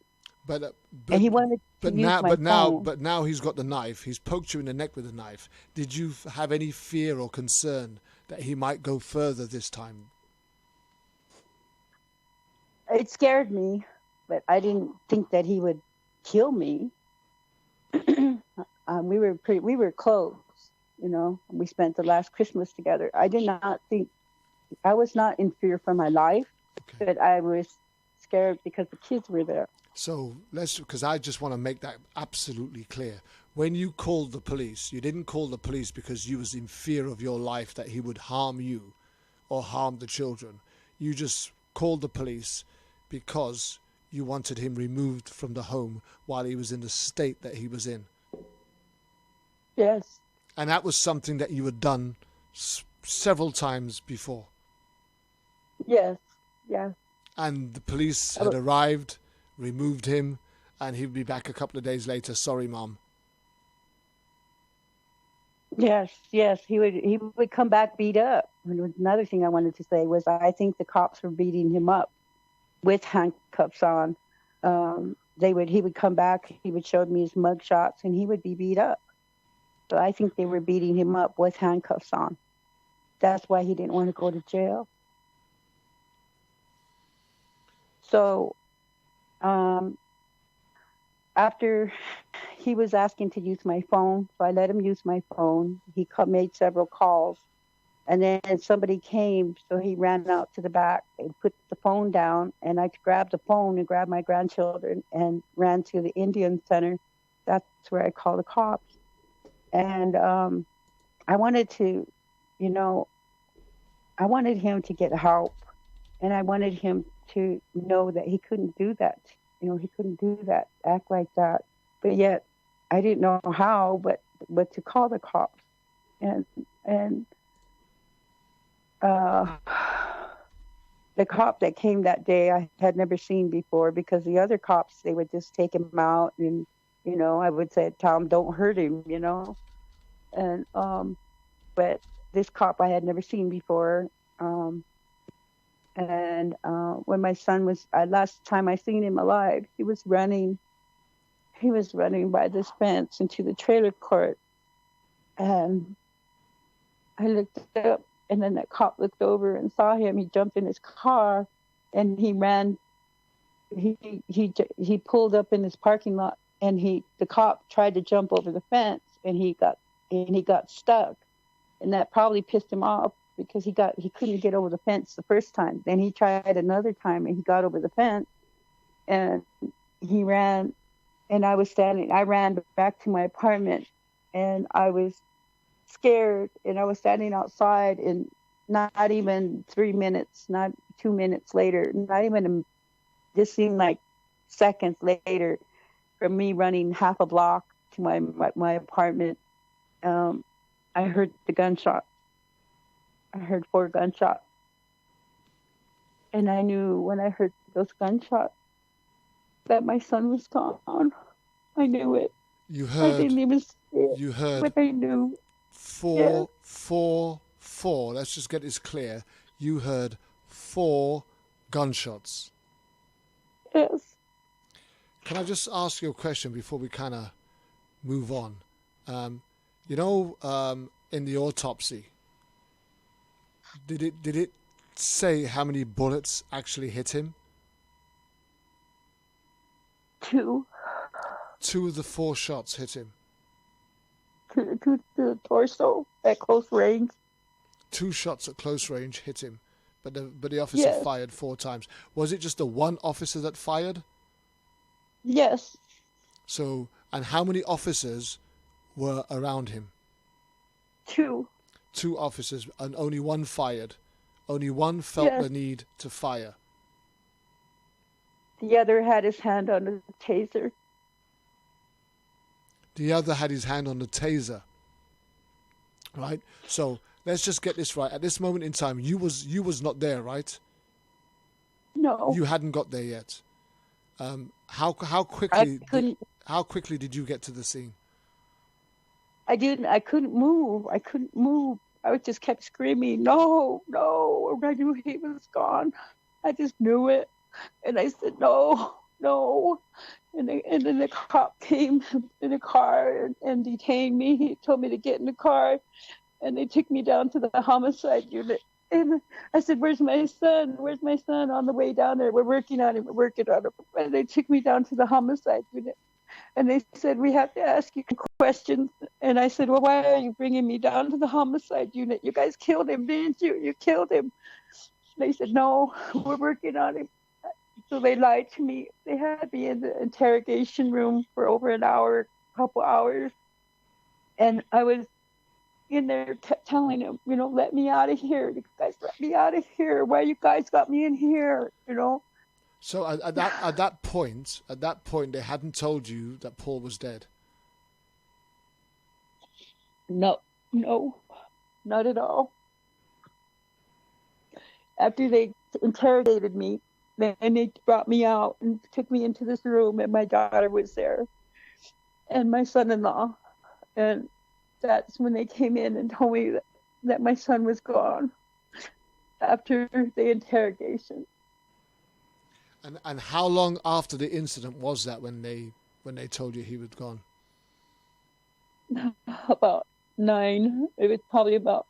But and he wanted to use my phone. But now he's got the knife. He's poked you in the neck with a knife. Did you have any fear or concern that he might go further this time? It scared me, but I didn't think that he would kill me. We were close, We spent the last Christmas together. I was not in fear for my life, but I was scared because the kids were there. So because I just want to make that absolutely clear. When you called the police, you didn't call the police because you was in fear of your life that he would harm you or harm the children. You just called the police because you wanted him removed from the home while he was in the state that he was in. Yes. And that was something that you had done several times before. Yes. Yeah. And the police had arrived, removed him, and he'd be back a couple of days later. Sorry, Mom. Yes. He would come back beat up. And another thing I wanted to say was I think the cops were beating him up with handcuffs on. He would come back, he would show me his mug shots, and he would be beat up. So I think they were beating him up with handcuffs on. That's why he didn't want to go to jail. So after he was asking to use my phone, so I let him use my phone. He made several calls. And then somebody came, so he ran out to the back and put the phone down. And I grabbed the phone and grabbed my grandchildren and ran to the Indian Center. That's where I called the cops. And I wanted to, I wanted him to get help. And I wanted him to know that he couldn't do that. He couldn't do that, act like that. But yet, I didn't know how, but to call the cops. And the cop that came that day I had never seen before, because the other cops, they would just take him out and, I would say, "Tom, don't hurt him," And, but this cop I had never seen before. When my son was, last time I seen him alive, he was running by this fence into the trailer court. And I looked up, and then that cop looked over and saw him. He jumped in his car and he ran. He pulled up in his parking lot, and the cop tried to jump over the fence, and he got stuck. And that probably pissed him off because he couldn't get over the fence the first time. Then he tried another time and he got over the fence, and he ran, and I ran back to my apartment, and I was scared, and I was standing outside, and not even 3 minutes, not 2 minutes later, not even, just seemed like seconds later, from me running half a block to my apartment, I heard the gunshot. I heard 4 gunshots. And I knew when I heard those gunshots that my son was gone. I knew it. You heard. I didn't even see it. You heard. But I knew. Four. Let's just get this clear. You heard 4 gunshots. Yes. Can I just ask you a question before we kind of move on. In the autopsy, did it say how many bullets actually hit him? 2. 2 of the 4 shots hit him. To the torso at close range. 2 shots at close range hit him, but the officer fired 4 times. Was it just the one officer that fired? Yes. So, and how many officers were around him? 2. 2 officers, and only one fired. Only one felt the need to fire. The other had his hand on the taser. The other had his hand on the taser. Right? So let's just get this right. At this moment in time, you was not there, right? No. You hadn't got there yet. How quickly did you get to the scene? I didn't. I couldn't move. I just kept screaming, no, no. And I knew he was gone. I just knew it. And I said, no, no. And then the cop came in a car and detained me. He told me to get in the car. And they took me down to the homicide unit. And I said, where's my son? Where's my son? On the way down there, we're working on him. And they took me down to the homicide unit. And they said, we have to ask you questions. And I said, well, why are you bringing me down to the homicide unit? You guys killed him, didn't you? You killed him. They said, no, we're working on him. So they lied to me. They had me in the interrogation room for over an hour, a couple hours. And I was in there, kept telling them, let me out of here. You guys let me out of here. Why you guys got me in here, So at that point, they hadn't told you that Paul was dead? No, not at all. After they interrogated me, then they brought me out and took me into this room, and my daughter was there, and my son-in-law, and that's when they came in and told me that my son was gone after the interrogation. And how long after the incident was that when they told you he was gone? About 9. It was probably about.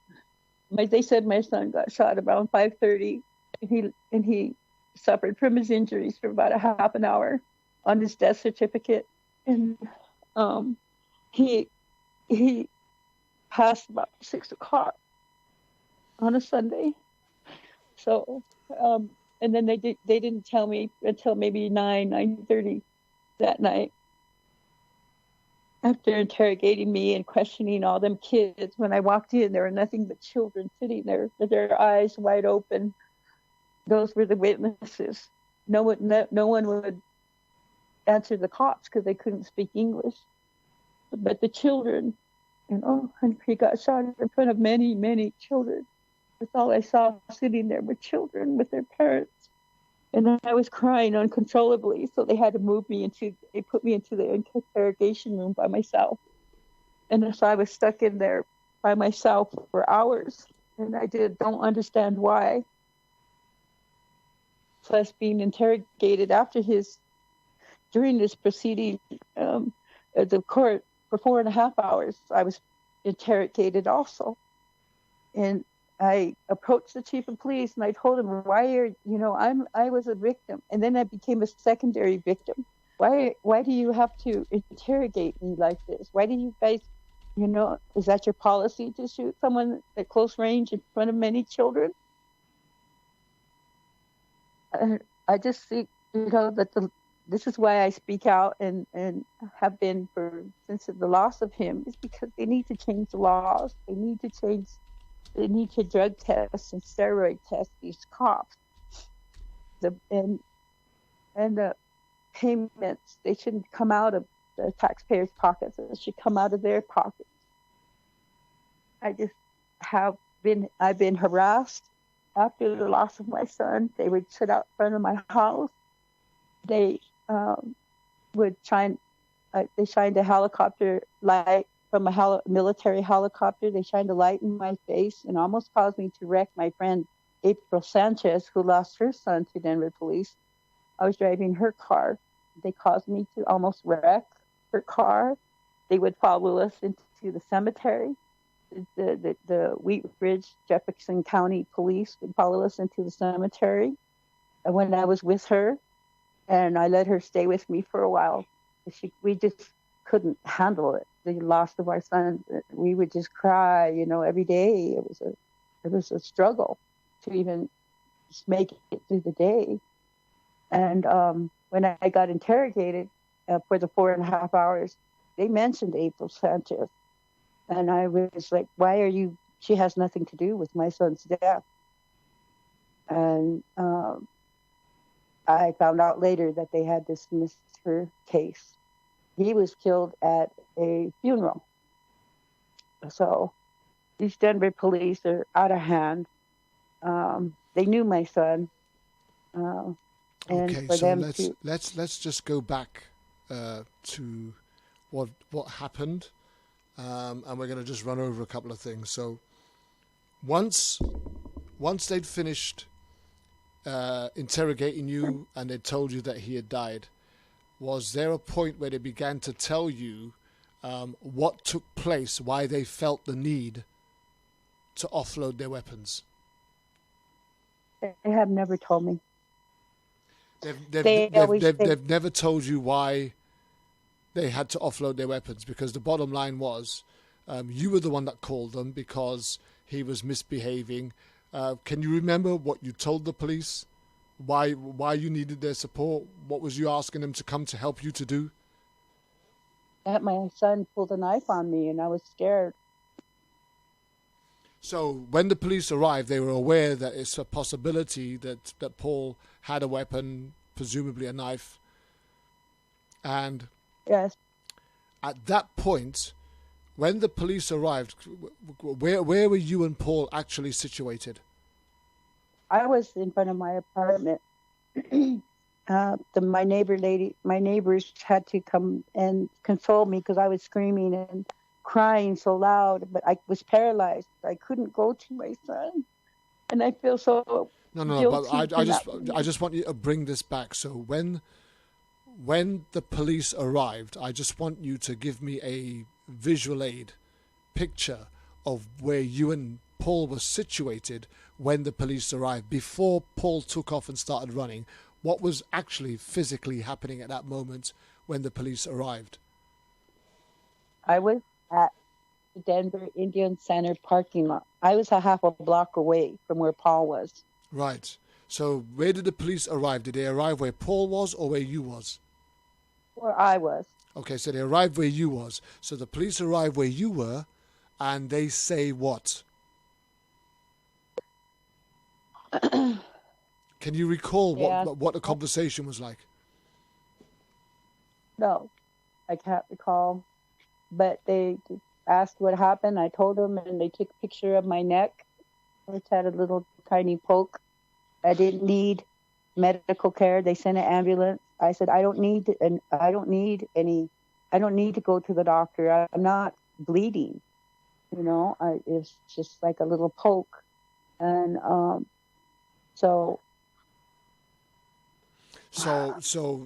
They said my son got shot around 5:30, and he suffered from his injuries for about a half an hour on his death certificate, and he passed about 6 o'clock on a Sunday. So. And then they didn't tell me until maybe 9:30 that night. After interrogating me and questioning all them kids, when I walked in, there were nothing but children sitting there with their eyes wide open. Those were the witnesses. No one would answer the cops because they couldn't speak English. But the children, and he got shot in front of many, many children. That's all I saw sitting there with children with their parents. And then I was crying uncontrollably, so they had to they put me into the interrogation room by myself. And so I was stuck in there by myself for hours, and I don't understand why. Plus being interrogated during this proceeding at the court for 4.5 hours, I was interrogated also. And I approached the chief of police and I told him, I was a victim, and then I became a secondary victim. Why do you have to interrogate me like this? Why do you guys, is that your policy to shoot someone at close range in front of many children? I just think, that this is why I speak out and have been since the loss of him, is because they need to change the laws. They need to drug test and steroid test these cops. And the payments, they shouldn't come out of the taxpayers' pockets. It should come out of their pockets. I've been harassed after the loss of my son. They would sit out front of my house. They they shined a helicopter light from a military helicopter. They shined a light in my face and almost caused me to wreck my friend April Sanchez, who lost her son to Denver police. I was driving her car. They caused me to almost wreck her car. they would follow us into the cemetery. The Wheat Ridge Jefferson County Police would follow us into the cemetery. And when I was with her, and I let her stay with me for a while, we just couldn't handle it. The loss of our son. We would just cry, every day. It was a struggle to even just make it through the day. And when I got interrogated for the 4.5 hours, they mentioned April Sanchez. And I was like, she has nothing to do with my son's death. And I found out later that they had dismissed her case. He was killed at a funeral. So these Denver police are out of hand. They knew my son. And okay, for so them let's just go back to what happened, and we're going to just run over a couple of things. So once they'd finished interrogating you and they told you that he had died, was there a point where they began to tell you what took place, why they felt the need to offload their weapons? They have never told me. They've never told you why they had to offload their weapons, because the bottom line was you were the one that called them because he was misbehaving. Can you remember what you told the police? Why you needed their support? What was you asking them to come to help you to do? That my son pulled a knife on me and I was scared. So when the police arrived, they were aware that it's a possibility that Paul had a weapon, presumably a knife. And yes, at that point, when the police arrived, where were you and Paul actually situated? I was in front of my apartment. My neighbors had to come and console me because I was screaming and crying so loud, but I was paralyzed. I couldn't go to my son, and I feel so No, but I just want you to bring this back. So when the police arrived, I just want you to give me a visual aid picture of where you and Paul were situated when the police arrived, before Paul took off and started running. What was actually physically happening at that moment when the police arrived? I was at the Denver Indian Center parking lot. I was a half a block away from where Paul was. Right. So where did the police arrive? Did they arrive where Paul was or where you was? Where I was. Okay, so they arrived where you was. So the police arrived where you were, and they say what? Can you recall what the conversation was like? No, I can't recall. But they asked what happened. I told them, and they took a picture of my neck, which had a little tiny poke. I didn't need medical care. They sent an ambulance. I said, I don't need to go to the doctor. I'm not bleeding. It's just like a little poke. And so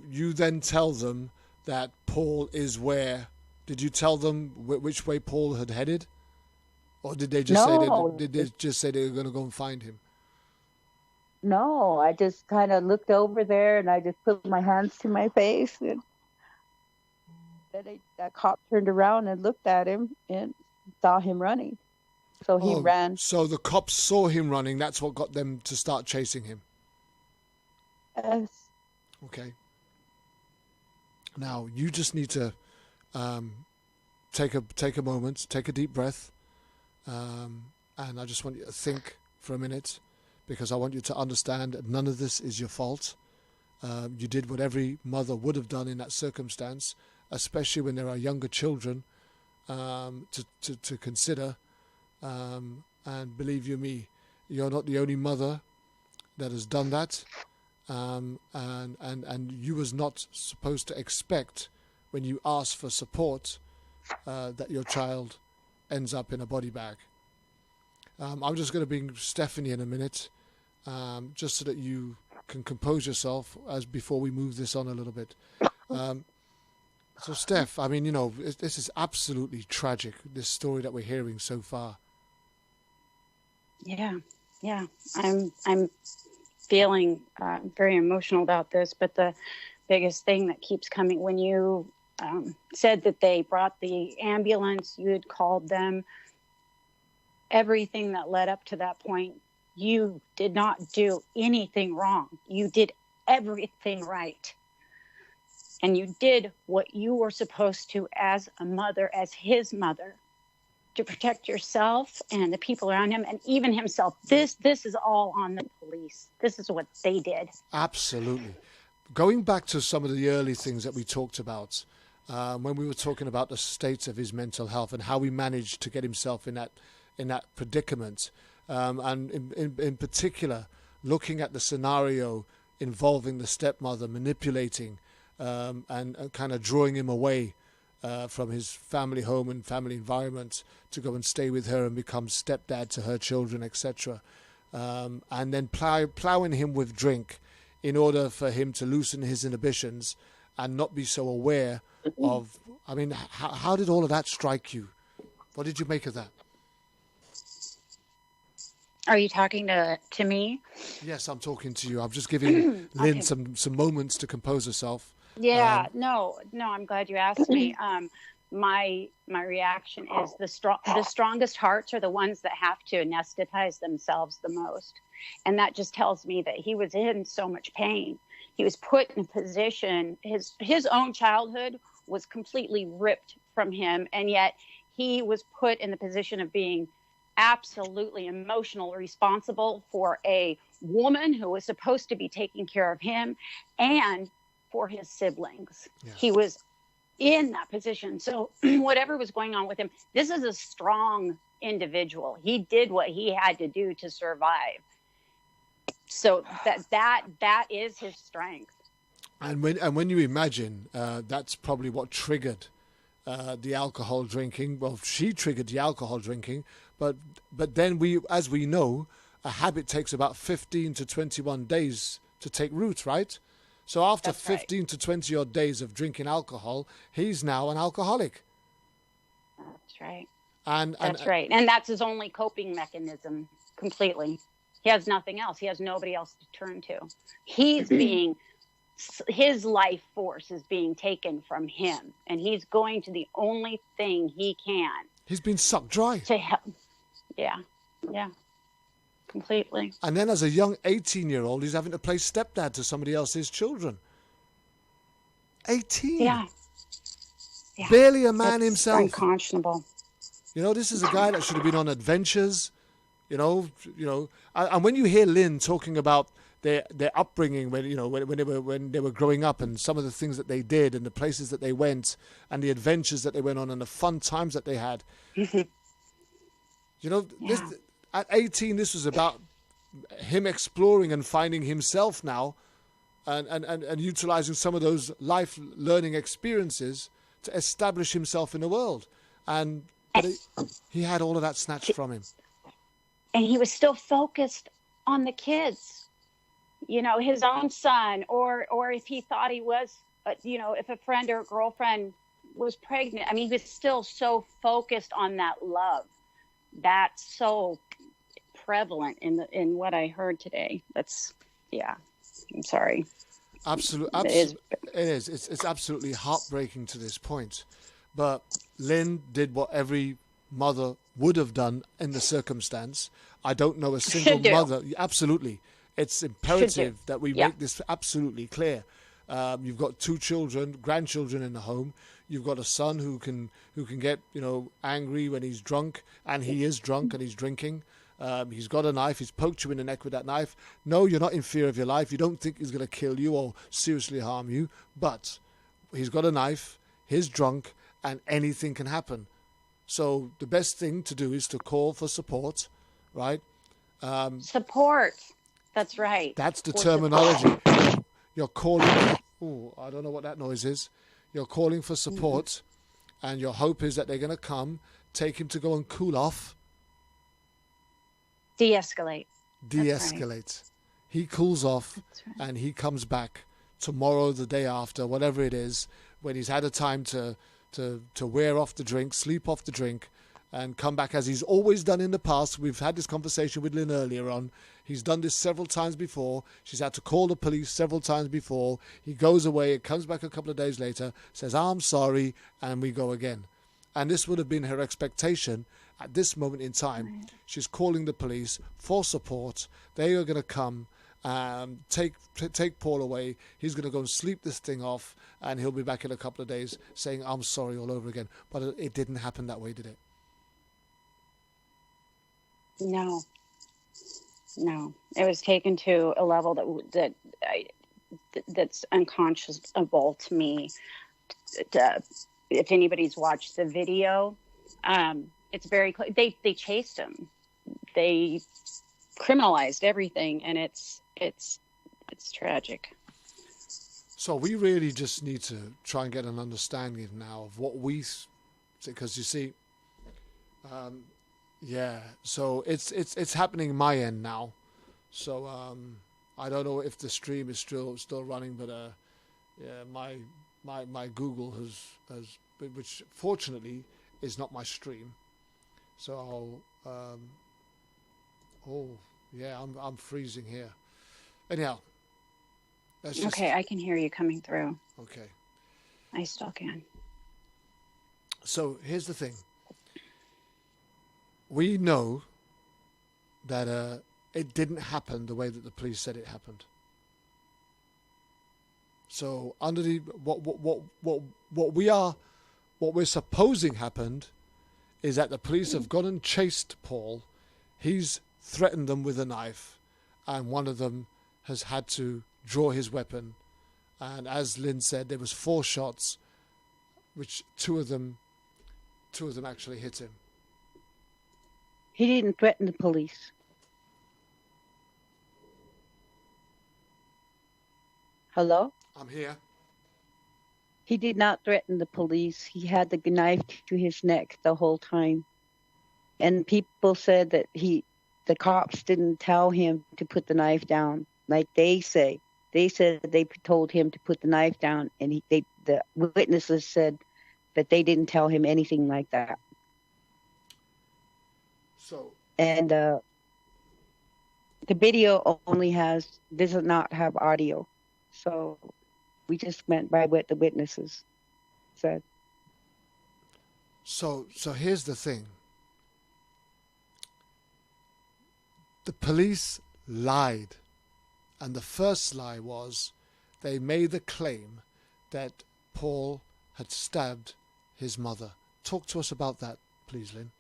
you then tell them that Paul is where? Did you tell them which way Paul had headed, or did they just say they were going to go and find him? No, I just kind of looked over there and I just put my hands to my face, and then that cop turned around and looked at him and saw him running. So he ran. So the cops saw him running. That's what got them to start chasing him. Yes. Okay. Now you just need to take a moment, take a deep breath, and I just want you to think for a minute, because I want you to understand that none of this is your fault. You did what every mother would have done in that circumstance, especially when there are younger children to consider. And believe you me, you're not the only mother that has done that. And you was not supposed to expect, when you ask for support, that your child ends up in a body bag. I'm just going to bring Stephanie in a minute, just so that you can compose yourself as before we move this on a little bit. So, Steph, I mean, this is absolutely tragic, this story that we're hearing so far. Yeah. I'm feeling very emotional about this, but the biggest thing that keeps coming when you said that they brought the ambulance, you had called them, everything that led up to that point, you did not do anything wrong. You did everything right. And you did what you were supposed to as a mother, as his mother, to protect yourself and the people around him and even himself. This is all on the police. This is what they did. Absolutely. Going back to some of the early things that we talked about, when we were talking about the state of his mental health and how he managed to get himself in that predicament, and in particular, looking at the scenario involving the stepmother manipulating and kind of drawing him away from his family home and family environment to go and stay with her and become stepdad to her children, etc. And then plowing him with drink in order for him to loosen his inhibitions and not be so aware of... I mean, how did all of that strike you? What did you make of that? Are you talking to me? Yes, I'm talking to you. I'm just giving Lynn Okay. some moments to compose herself. Yeah, no, I'm glad you asked me. My reaction is the strongest hearts are the ones that have to anesthetize themselves the most. And that just tells me that he was in so much pain. He was put in a position, his own childhood was completely ripped from him, and yet he was put in the position of being absolutely emotionally responsible for a woman who was supposed to be taking care of him and for his siblings. Yeah. He was in that position. So whatever was going on with him, this is a strong individual. He did what he had to do to survive. So that is his strength. And when you imagine that's probably what triggered the alcohol drinking. Well, she triggered the alcohol drinking, but then as we know, a habit takes about 15 to 21 days to take root, right? So after That's 15 right. to 20 odd days of drinking alcohol, he's now an alcoholic. That's right. That's right. And that's his only coping mechanism completely. He has nothing else. He has nobody else to turn to. His life force is being taken from him, and he's going to the only thing he can. He's been sucked dry. To help. Yeah. Completely. And then as a young 18-year-old, he's having to play stepdad to somebody else's children. 18. Yeah. Barely a man himself. Unconscionable. This is a guy that should have been on adventures. And when you hear Lynn talking about their upbringing when they were growing up and some of the things that they did and the places that they went and the adventures that they went on and the fun times that they had. This, at 18, this was about him exploring and finding himself now and utilizing some of those life learning experiences to establish himself in the world. But he had all of that snatched from him. And he was still focused on the kids, his own son, or if he thought he was, if a friend or a girlfriend was pregnant. I mean, he was still so focused on that love. That's so prevalent in what I heard today. I'm sorry. Absolutely. It is. It's absolutely heartbreaking to this point. But Lynn did what every mother would have done in the circumstance. I don't know a single mother. Absolutely. It's imperative that we make this absolutely clear. You've got 2 children, grandchildren in the home. You've got a son who can get angry when he's drunk, and he is drunk and he's drinking. He's got a knife. He's poked you in the neck with that knife. No, you're not in fear of your life. You don't think he's going to kill you or seriously harm you. But he's got a knife. He's drunk, and anything can happen. So the best thing to do is to call for support, right? Support. That's right. That's the terminology. You're calling. Oh, I don't know what that noise is. You're calling for support, and your hope is that they're going to come, take him to go and cool off. De-escalate. Right. He cools off, and he comes back tomorrow, the day after, whatever it is, when he's had a time to wear off the drink, sleep off the drink, and come back as he's always done in the past. We've had this conversation with Lynn earlier on. He's done this several times before. She's had to call the police several times before. He goes away, it comes back a couple of days later, says, I'm sorry, and we go again. And this would have been her expectation at this moment in time. Right. She's calling the police for support. They are going to come, take Paul away. He's going to go and sleep this thing off, and he'll be back in a couple of days saying, I'm sorry all over again. But it didn't happen that way, did it? No. It was taken to a level that's unconscionable to me. If anybody's watched the video, it's very clear. They chased him. They criminalized everything, and it's tragic. So we really just need to try and get an understanding now of what we, because you see, yeah. So it's happening in my end now. So I don't know if the stream is still running, but yeah, my Google has, which fortunately is not my stream. So oh yeah, I'm freezing here. Anyhow, okay, I can hear you coming through. Okay, I still can. So here's the thing. We know that it didn't happen the way that the police said it happened. So under the what we're supposing happened is that the police have gone and chased Paul. He's threatened them with a knife, and one of them has had to draw his weapon. And as Lynn said, there was 4 shots, which two of them actually hit him. He didn't threaten the police. Hello? I'm here. He did not threaten the police. He had the knife to his neck the whole time. And people said that the cops didn't tell him to put the knife down, like they say. They said that they told him to put the knife down, and the witnesses said that they didn't tell him anything like that. So. And the video does not have audio. So we just went by what the witnesses said. So here's the thing. The police lied. And the first lie was they made the claim that Paul had stabbed his mother. Talk to us about that, please, Lynn.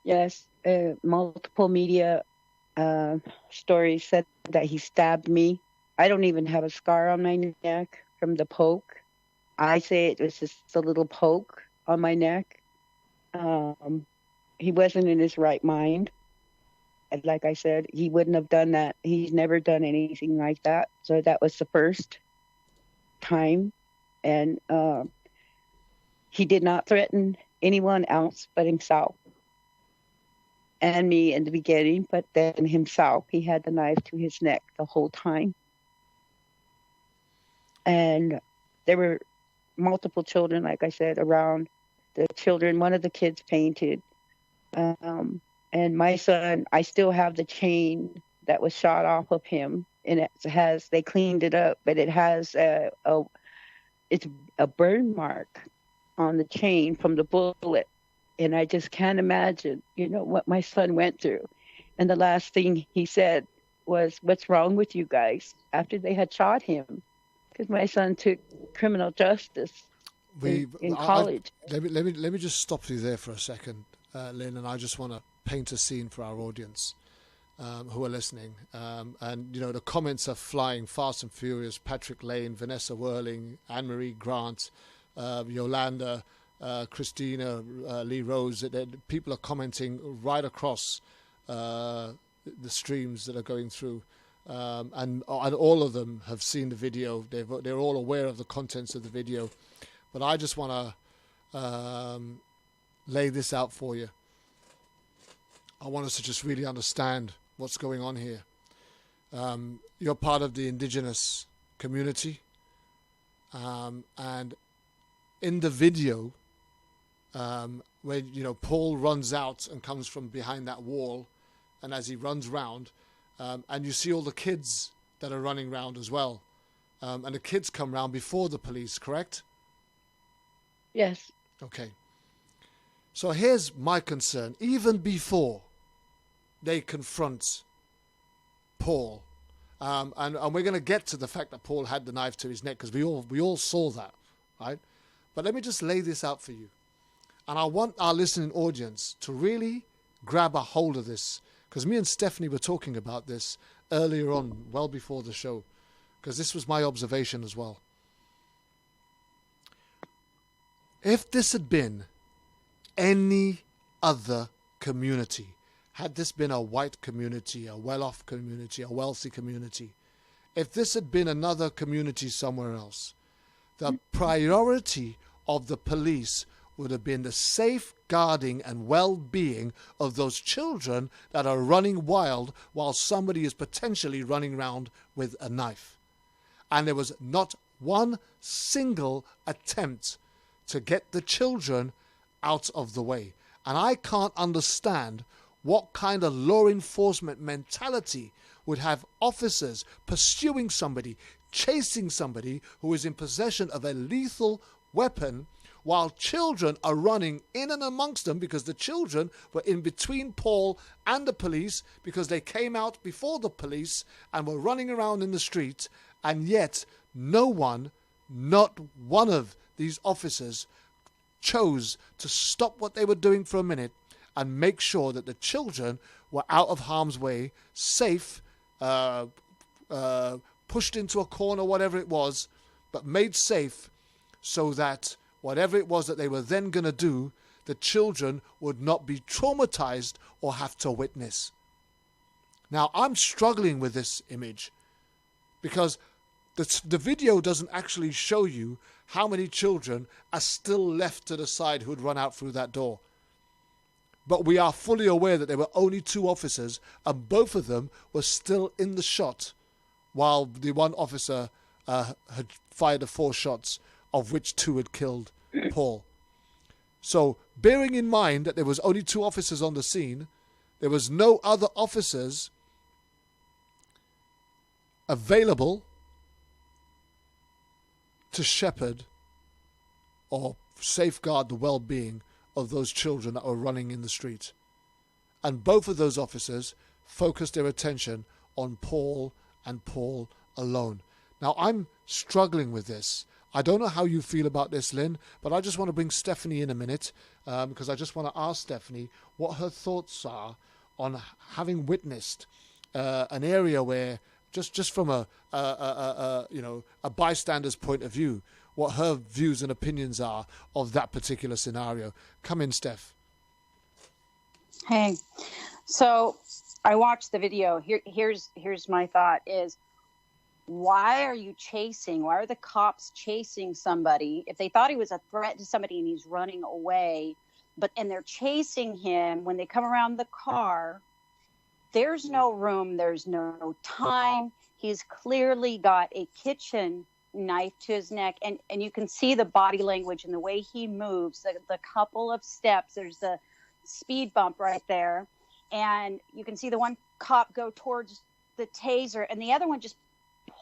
Yes, multiple media stories said that he stabbed me. I don't even have a scar on my neck from the poke. I say it was just a little poke on my neck. He wasn't in his right mind. And like I said, he wouldn't have done that. He's never done anything like that. So that was the first time. And he did not threaten anyone else but himself and me in the beginning, but then himself. He had the knife to his neck the whole time. And there were multiple children, like I said, around. The children, one of the kids fainted. And my son, I still have the chain that was shot off of him, and they cleaned it up, but it has it's a burn mark on the chain from the bullet. And I just can't imagine, what my son went through. And the last thing he said was, "What's wrong with you guys?" after they had shot him, because my son took criminal justice in college. Let me just stop you there for a second, Lynn, and I just want to paint a scene for our audience who are listening. And the comments are flying fast and furious. Patrick Lane, Vanessa Whirling, Anne-Marie Grant, Yolanda, Christina, Lee Rose. People are commenting right across the streams that are going through, and all of them have seen the video. They're all aware of the contents of the video. But I just want to lay this out for you. I want us to just really understand what's going on here. You're part of the indigenous community. And in the video, when Paul runs out and comes from behind that wall, and as he runs round, and you see all the kids that are running round as well, and the kids come round before the police, correct? Yes. Okay. So here's my concern. Even before they confront Paul, and we're going to get to the fact that Paul had the knife to his neck, because we all saw that, right? But let me just lay this out for you. And I want our listening audience to really grab a hold of this, because me and Stephanie were talking about this earlier on, well before the show, because this was my observation as well. If this had been any other community, had this been a white community, a well-off community, a wealthy community, if this had been another community somewhere else, the priority of the police would have been the safeguarding and well-being of those children that are running wild while somebody is potentially running around with a knife. And there was not one single attempt to get the children out of the way. And I can't understand what kind of law enforcement mentality would have officers pursuing somebody, chasing somebody who is in possession of a lethal weapon, while children are running in and amongst them, because the children were in between Paul and the police, because they came out before the police and were running around in the street, and yet no one, not one of these officers, chose to stop what they were doing for a minute and make sure that the children were out of harm's way, safe, pushed into a corner, whatever it was, but made safe, so that whatever it was that they were then going to do, the children would not be traumatized or have to witness. Now, I'm struggling with this image, because the video doesn't actually show you how many children are still left to the side who had run out through that door. But we are fully aware that there were only 2 officers, and both of them were still in the shot, while the one officer had fired the 4 shots, of which 2 had killed Paul. So, bearing in mind that there was only 2 officers on the scene, there was no other officers available to shepherd or safeguard the well-being of those children that were running in the street. And both of those officers focused their attention on Paul and Paul alone. Now, I'm struggling with this. I don't know how you feel about this, Lynn, but I just want to bring Stephanie in a minute, because I just want to ask Stephanie what her thoughts are on having witnessed an area where, just from a bystander's point of view, what her views and opinions are of that particular scenario. Come in, Steph. Hey, so I watched the video. Here's my thought is, why are the cops chasing somebody? If they thought he was a threat to somebody and he's running away, and they're chasing him, when they come around the car, there's no room, there's no time. He's clearly got a kitchen knife to his neck, and you can see the body language and the way he moves, the couple of steps. There's the speed bump right there, and you can see the one cop go towards the taser, and the other one just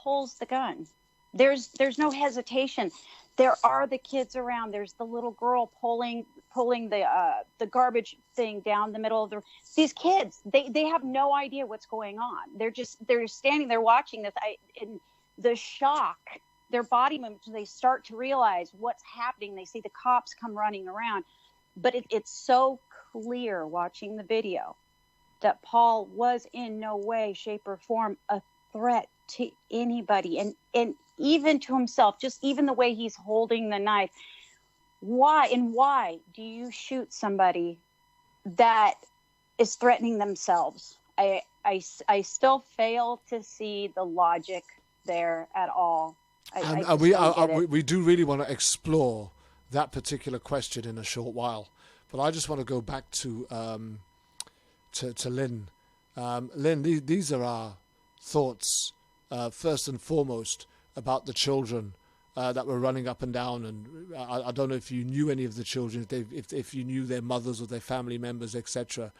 pulls the gun. There's no hesitation. There are the kids around. There's the little girl pulling the garbage thing down the middle of these kids. They have no idea what's going on. They're standing there watching this. In the shock, their body movements, they start to realize what's happening. They see the cops come running around, but it's so clear watching the video that Paul was in no way, shape, or form a threat to anybody, and even to himself. Just even the way he's holding the knife. Why do you shoot somebody that is threatening themselves? I still fail to see the logic there at all. We do really want to explore that particular question in a short while, but I just want to go back to Lynn. Lynn, these are our thoughts, first and foremost, about the children that were running up and down, and I don't know if you knew any of the children, if you knew their mothers or their family members, etc.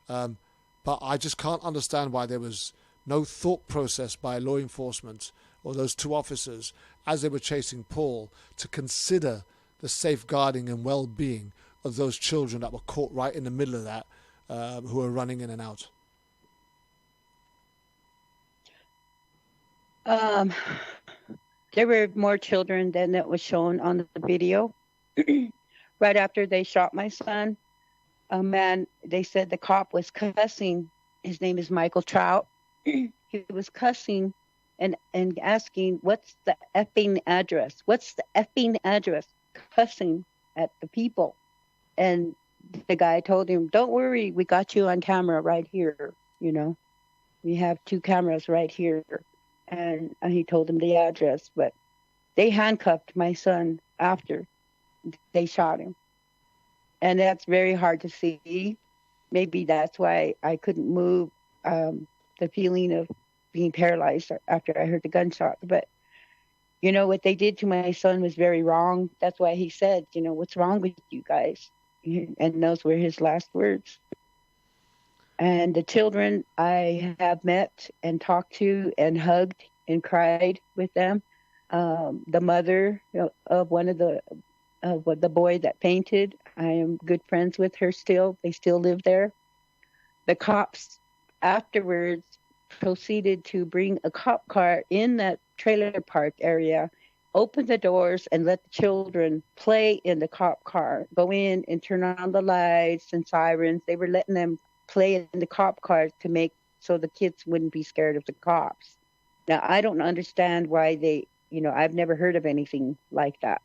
But I just can't understand why there was no thought process by law enforcement or those two officers as they were chasing Paul to consider the safeguarding and well-being of those children that were caught right in the middle of that, who were running in and out. There were more children than that was shown on the video. Right after they shot my son, a man, they said the cop was cussing. His name is Michael Trout. He was cussing and asking, what's the effing address? What's the effing address? Cussing at the people. And the guy told him, don't worry, we got you on camera right here. You know, we have 2 cameras right here. And he told him the address, but they handcuffed my son after they shot him. And that's very hard to see. Maybe that's why I couldn't move, the feeling of being paralyzed after I heard the gunshot. But, you know, what they did to my son was very wrong. That's why he said, you know, what's wrong with you guys? And those were his last words. And the children I have met and talked to and hugged and cried with them. The mother of one of the boy that fainted, I am good friends with her still. They still live there. The cops afterwards proceeded to bring a cop car in that trailer park area, open the doors and let the children play in the cop car, go in and turn on the lights and sirens. They were letting them play in the cop cars to make so the kids wouldn't be scared of the cops. Now, I don't understand why they, you know, I've never heard of anything like that.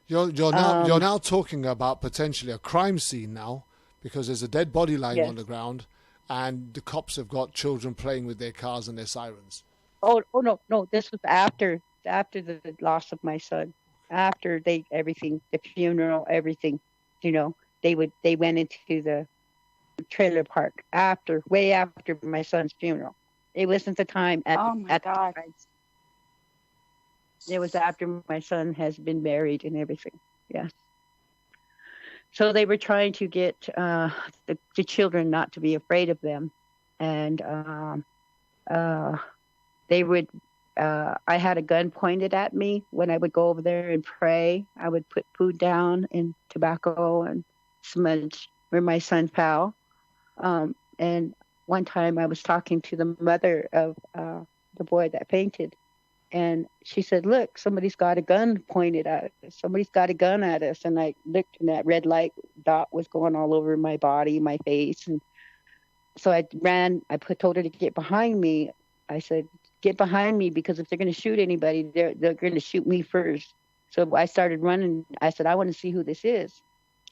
You're now talking about potentially a crime scene now, because there's a dead body lying on the ground, and the cops have got children playing with their cars and their sirens. Oh no! This was after the loss of my son, after everything, the funeral, everything. You know, they went into the trailer park way after my son's funeral. It wasn't the time at God. It was after my son has been married and everything. Yes. So they were trying to get the children not to be afraid of them, and they would. I had a gun pointed at me when I would go over there and pray. I would put food down and tobacco and smudge where my son fell. And one time I was talking to the mother of the boy that fainted, and she said, look, somebody's got a gun pointed at us. Somebody's got a gun at us. And I looked, and that red light dot was going all over my body, my face. And so I ran. I told her to get behind me. I said, get behind me, because if they're going to shoot anybody, they're going to shoot me first. So I started running. I said, I want to see who this is.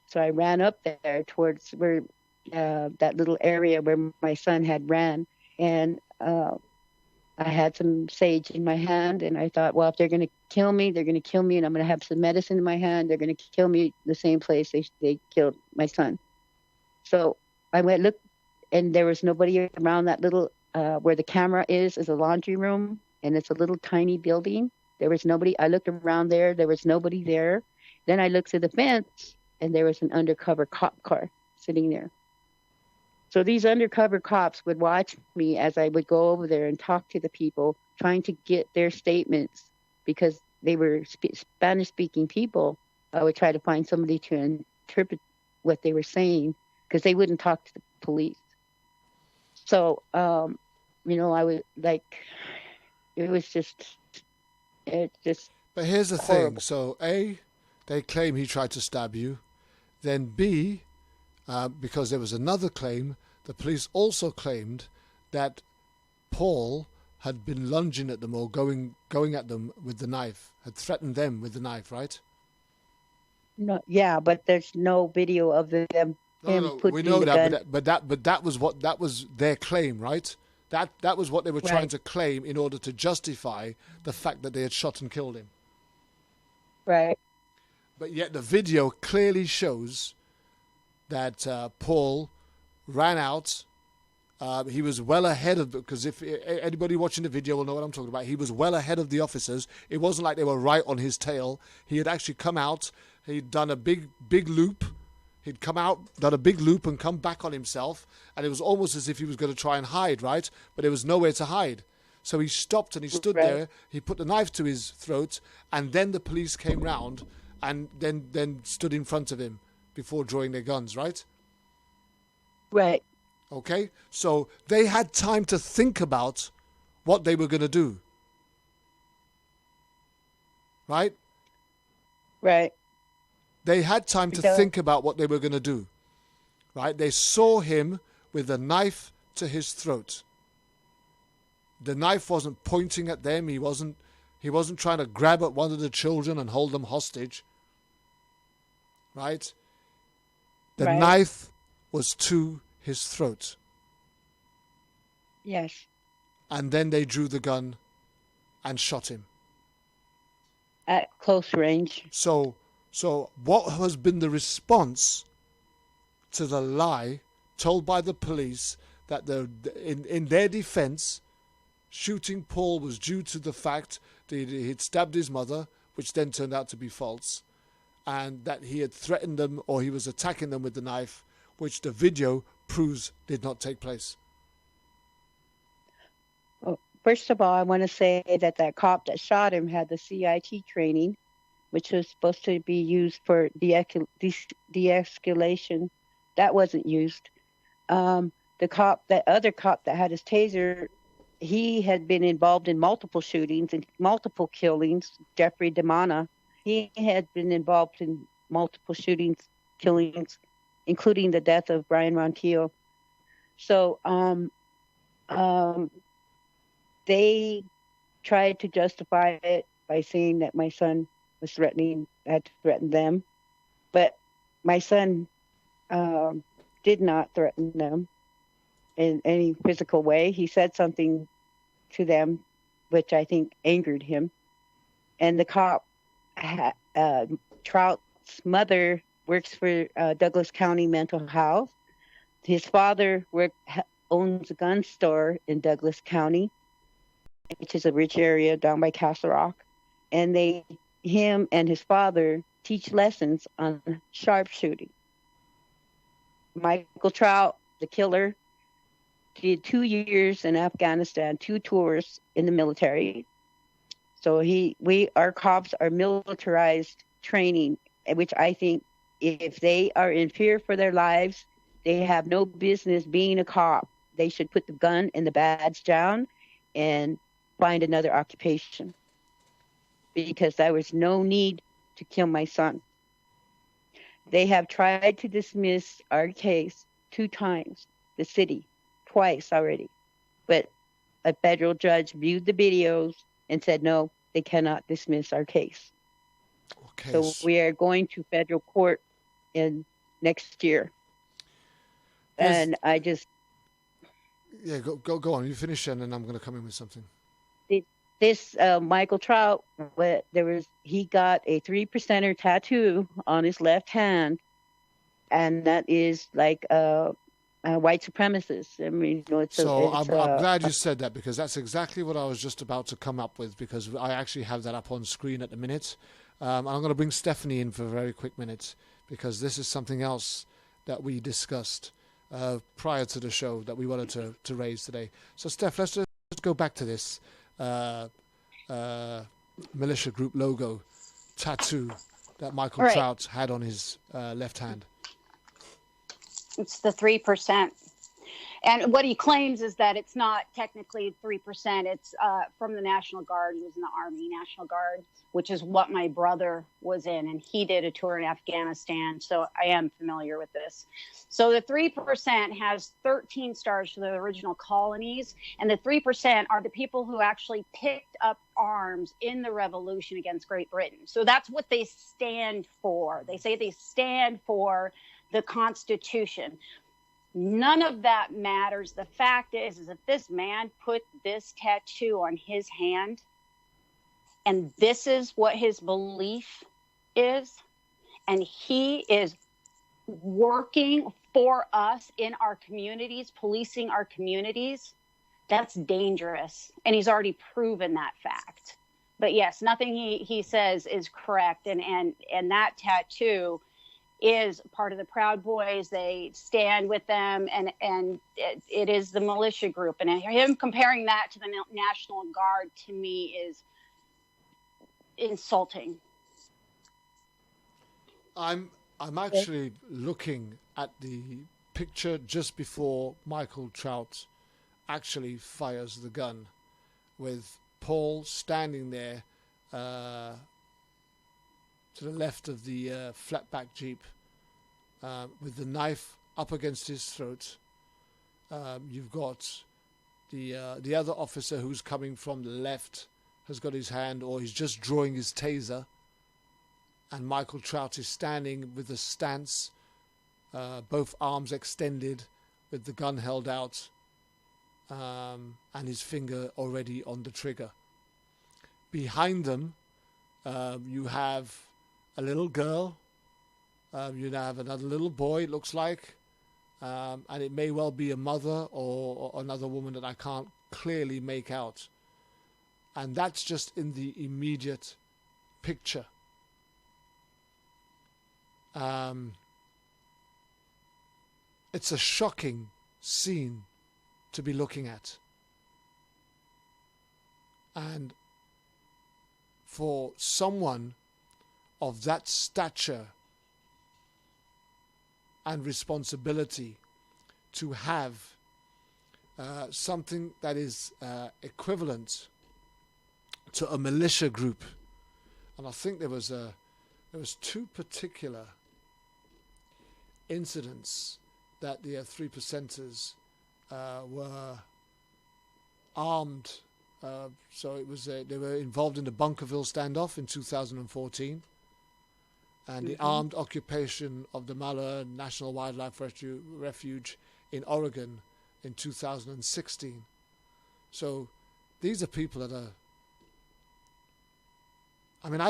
So I ran up there towards where that little area where my son had ran. And I had some sage in my hand, and I thought, well, if they're going to kill me, they're going to kill me, and I'm going to have some medicine in my hand. They're going to kill me the same place they killed my son. So I went, look, and there was nobody around that little, where the camera is a laundry room, and it's a little tiny building. There was nobody. I looked around there. There was nobody there. Then I looked through the fence, and there was an undercover cop car sitting there. So these undercover cops would watch me as I would go over there and talk to the people, trying to get their statements, because they were Spanish-speaking people. I would try to find somebody to interpret what they were saying, because they wouldn't talk to the police. So, you know, I was like, it just. But here's the horrible. thing. So, A, they claim he tried to stab you. Then B, because there was another claim, the police also claimed that Paul had been lunging at them or going at them with the knife, had threatened them with the knife, right? No, yeah, but there's no video of them. No, we know that, but that was their claim, right? That was what they were trying to claim in order to justify the fact that they had shot and killed him. Right. But yet the video clearly shows that Paul ran out He was well ahead of, because if anybody watching the video will know what I'm talking about, he was well ahead of the officers. It wasn't like they were right on his tail. He had actually come out. He'd done a big loop. He'd come out, done a big loop, and come back on himself. And it was almost as if he was going to try and hide, right? But there was nowhere to hide. So he stopped and he stood there. He put the knife to his throat, and then the police came round and then stood in front of him before drawing their guns, right? Right. Okay, so they had time to think about what they were going to do. Right? Right. They had time to think about what they were going to do. Right? They saw him with a knife to his throat. The knife wasn't pointing at them. He wasn't trying to grab at one of the children and hold them hostage. Right? The knife was to his throat. Yes. And then they drew the gun and shot him. At close range. So what has been the response to the lie told by the police that in their defense, shooting Paul was due to the fact that he'd stabbed his mother, which then turned out to be false, and that he had threatened them or he was attacking them with the knife, which the video proves did not take place? Well, first of all, I want to say that cop that shot him had the CIT training, which was supposed to be used for de-escalation. That wasn't used. That other cop that had his taser, he had been involved in multiple shootings and multiple killings. Jeffrey DeMana, he had been involved in multiple shootings, killings, including the death of Brian Ronquillo. So they tried to justify it by saying that my son was had threatened them. But my son did not threaten them in any physical way. He said something to them, which I think angered him. And the cop, Trout's mother, works for Douglas County Mental Health. His father owns a gun store in Douglas County, which is a rich area down by Castle Rock. And him and his father teach lessons on sharpshooting. Michael Trout, the killer, did 2 years in Afghanistan, 2 tours in the military. So our cops are militarized training, which I think if they are in fear for their lives, they have no business being a cop. They should put the gun and the badge down and find another occupation, because there was no need to kill my son. They have tried to dismiss our case 2 times, the city, twice already. But a federal judge viewed the videos and said, no, they cannot dismiss our case. Okay. So we are going to federal court in next year. Yes. And I just... Yeah, go on. You finish and then I'm going to come in with something. This Michael Trout, he got a 3%er tattoo on his left hand, and that is like a white supremacist. I mean, I'm glad you said that, because that's exactly what I was just about to come up with, because I actually have that up on screen at the minute. I'm going to bring Stephanie in for a very quick minute, because this is something else that we discussed prior to the show that we wanted to raise today. So, Steph, let's just go back to this militia group logo tattoo that Michael Trout had on his left hand. It's the 3%. And what he claims is that it's not technically 3%. It's from the National Guard. He was in the Army National Guard, which is what my brother was in. And he did a tour in Afghanistan. So I am familiar with this. So the 3% has 13 stars for the original colonies. And the 3% are the people who actually picked up arms in the revolution against Great Britain. So that's what they stand for. They say they stand for the Constitution. None of that matters. The fact is if this man put this tattoo on his hand, and this is what his belief is, and he is working for us in our communities, policing our communities, that's dangerous. And he's already proven that fact. But yes, nothing he says is correct. And that tattoo is part of the Proud Boys. They stand with them, and it is the militia group. And him comparing that to the National Guard, to me, is insulting. I'm actually looking at the picture just before Michael Trout actually fires the gun, with Paul standing there to the left of the flatback Jeep with the knife up against his throat. You've got the other officer who's coming from the left has got his hand, or he's just drawing his taser, and Michael Trout is standing with a stance, both arms extended with the gun held out, and his finger already on the trigger. Behind them, you have a little girl, you have another little boy, it looks like, and it may well be a mother or another woman that I can't clearly make out. And that's just in the immediate picture. It's a shocking scene to be looking at. And for someone of that stature and responsibility to have something that is equivalent to a militia group, and I think there was two particular incidents that the 3%ers were armed. So it was they were involved in the Bunkerville standoff in 2014, and the armed occupation of the Malheur National Wildlife Refuge in Oregon in 2016. So these are people that are, I mean,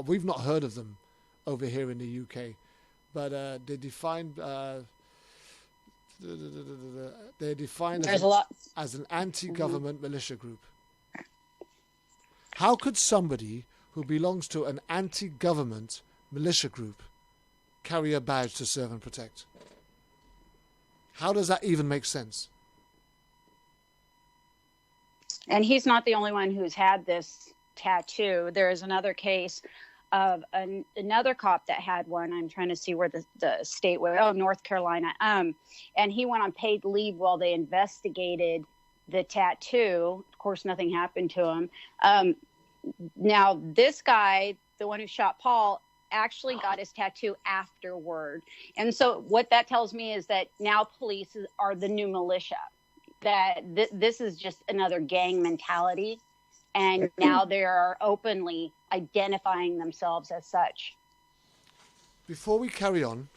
we've not heard of them over here in the UK, but they're defined as an anti-government militia group. How could somebody who belongs to an anti-government militia group carry a badge to serve and protect? How does that even make sense? And he's not the only one who's had this tattoo. There is another case of another cop that had one. I'm trying to see where the state was. Oh, North Carolina. And he went on paid leave while they investigated the tattoo. Of course, nothing happened to him. Now, this guy, the one who shot Paul, actually got his tattoo afterward. And so what that tells me is that now police are the new militia, that this is just another gang mentality. And now they are openly identifying themselves as such. Before we carry on,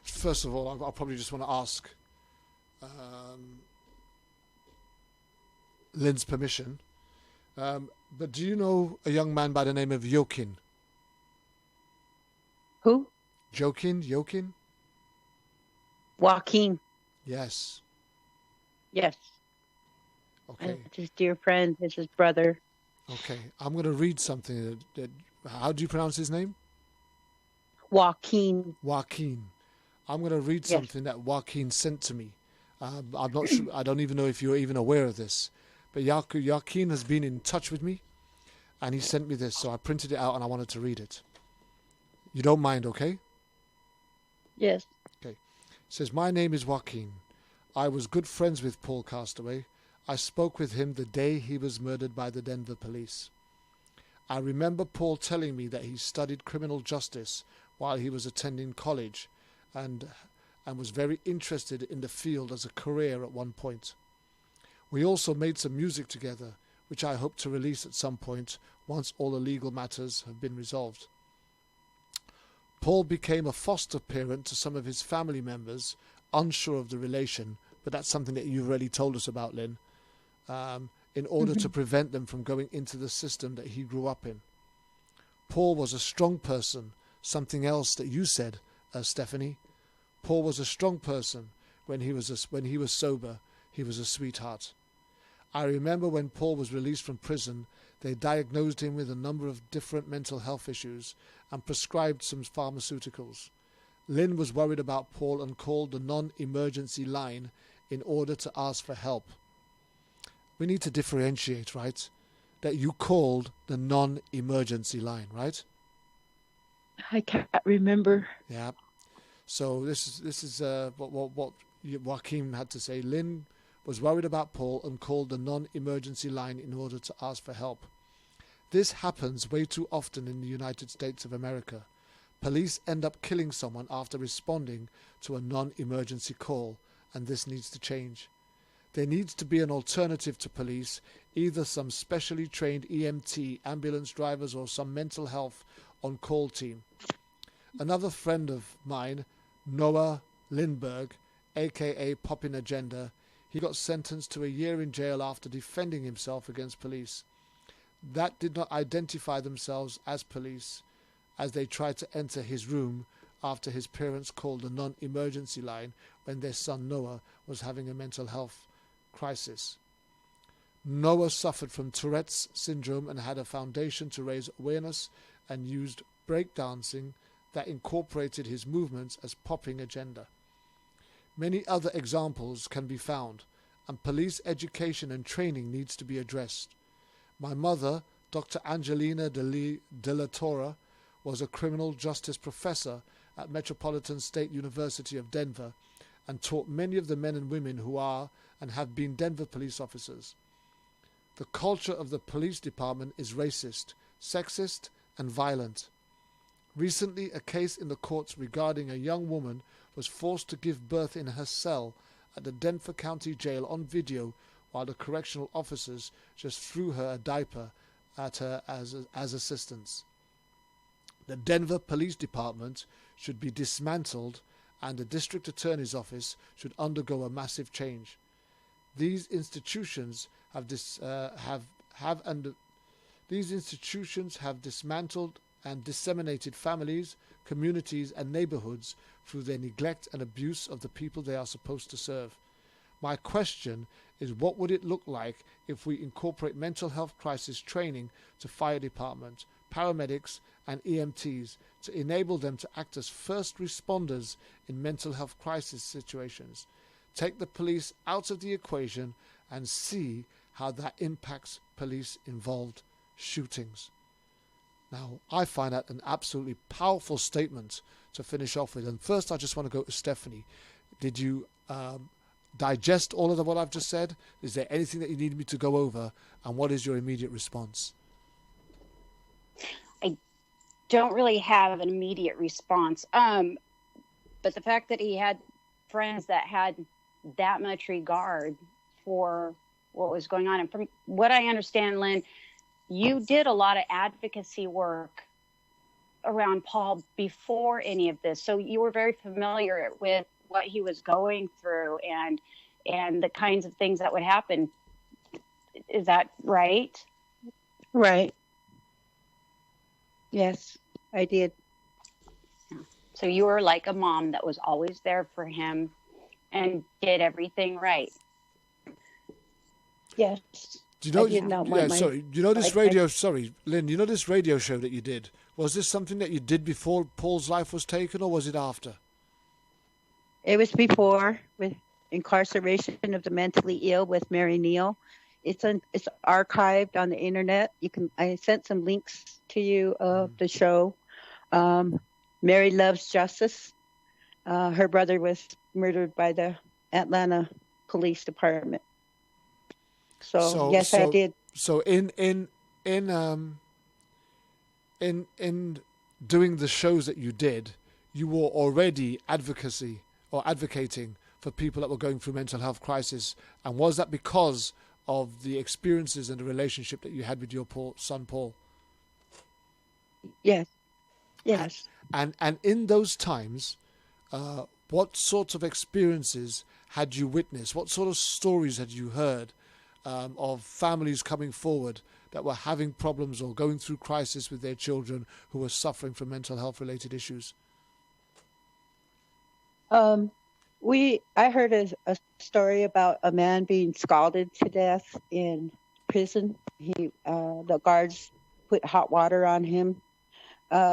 first of all, I'll probably just want to ask Lynn's permission. But do you know a young man by the name of Jokin? Who? Jokin? Joaquin. Yes. Yes. Okay. It's his dear friend. It's his brother. Okay. I'm going to read something. How do you pronounce his name? Joaquin. I'm going to read something that Joaquin sent to me. I'm not sure. I don't even know if you're even aware of this. But Joaquin has been in touch with me, and he sent me this. So I printed it out, and I wanted to read it. You don't mind, okay? Yes. Okay. It says, "My name is Joaquin. I was good friends with Paul Castaway. I spoke with him the day he was murdered by the Denver police. I remember Paul telling me that he studied criminal justice while he was attending college and was very interested in the field as a career at one point. We also made some music together, which I hope to release at some point once all the legal matters have been resolved. Paul became a foster parent to some of his family members, unsure of the relation, but that's something that you've already told us about, Lynn, in order to prevent them from going into the system that he grew up in. Paul was a strong person, something else that you said, Stephanie. Paul was a strong person. When he was sober, he was a sweetheart. I remember when Paul was released from prison, they diagnosed him with a number of different mental health issues and prescribed some pharmaceuticals. Lynn was worried about Paul and called the non-emergency line in order to ask for help. We need to differentiate, right? That you called the non-emergency line, right? I can't remember. Yeah. So this is what Joaquin had to say. Lynn was worried about Paul and called the non-emergency line in order to ask for help. This happens way too often in the United States of America. Police end up killing someone after responding to a non-emergency call, and this needs to change. There needs to be an alternative to police, either some specially trained EMT, ambulance drivers, or some mental health on-call team. Another friend of mine, Noah Lindbergh, aka Poppin' Agenda, he got sentenced to a year in jail after defending himself against police. That did not identify themselves as police, as they tried to enter his room after his parents called the non-emergency line when their son Noah was having a mental health crisis. Noah suffered from Tourette's syndrome and had a foundation to raise awareness and used breakdancing that incorporated his movements as Popping Agenda. Many other examples can be found, and police education and training needs to be addressed. My mother, Dr. Angelina de la Torre, was a criminal justice professor at Metropolitan State University of Denver and taught many of the men and women who are and have been Denver police officers. The culture of the police department is racist, sexist, and violent. Recently, a case in the courts regarding a young woman was forced to give birth in her cell at the Denver County Jail on video while the correctional officers just threw her a diaper at her as assistance. The Denver Police Department should be dismantled and the district attorney's office should undergo a massive change. These institutions have dismantled and disseminated families, communities, and neighborhoods through their neglect and abuse of the people they are supposed to serve. My question is, what would it look like if we incorporate mental health crisis training to fire department, paramedics, and EMTs to enable them to act as first responders in mental health crisis situations? Take the police out of the equation and see how that impacts police-involved shootings. Now, I find that an absolutely powerful statement to finish off with. And first, I just want to go to Stephanie. Did you digest all of what I've just said? Is there anything that you need me to go over? And what is your immediate response? I don't really have an immediate response. But the fact that he had friends that had that much regard for what was going on. And from what I understand, Lynn, you did a lot of advocacy work around Paul before any of this. So you were very familiar with what he was going through and the kinds of things that would happen. Is that right? Right. Yes, I did. So you were like a mom that was always there for him and did everything right. Yes. Do you know? Sorry, Lynn. You know this radio show that you did? Was this something that you did before Paul's life was taken, or was it after? It was before, with incarceration of the mentally ill with Mary Neal. It's archived on the internet. I sent some links to you of the show. Mary Loves Justice. Her brother was murdered by the Atlanta Police Department. So yes, I did. So in doing the shows that you did, you were already advocating for people that were going through mental health crisis. And was that because of the experiences and the relationship that you had with your son Paul? Yes. Yes. And in those times, what sorts of experiences had you witnessed? What sort of stories had you heard of families coming forward that were having problems or going through crisis with their children who were suffering from mental health related issues? Um, I heard a story about a man being scalded to death in prison. The guards put hot water on him.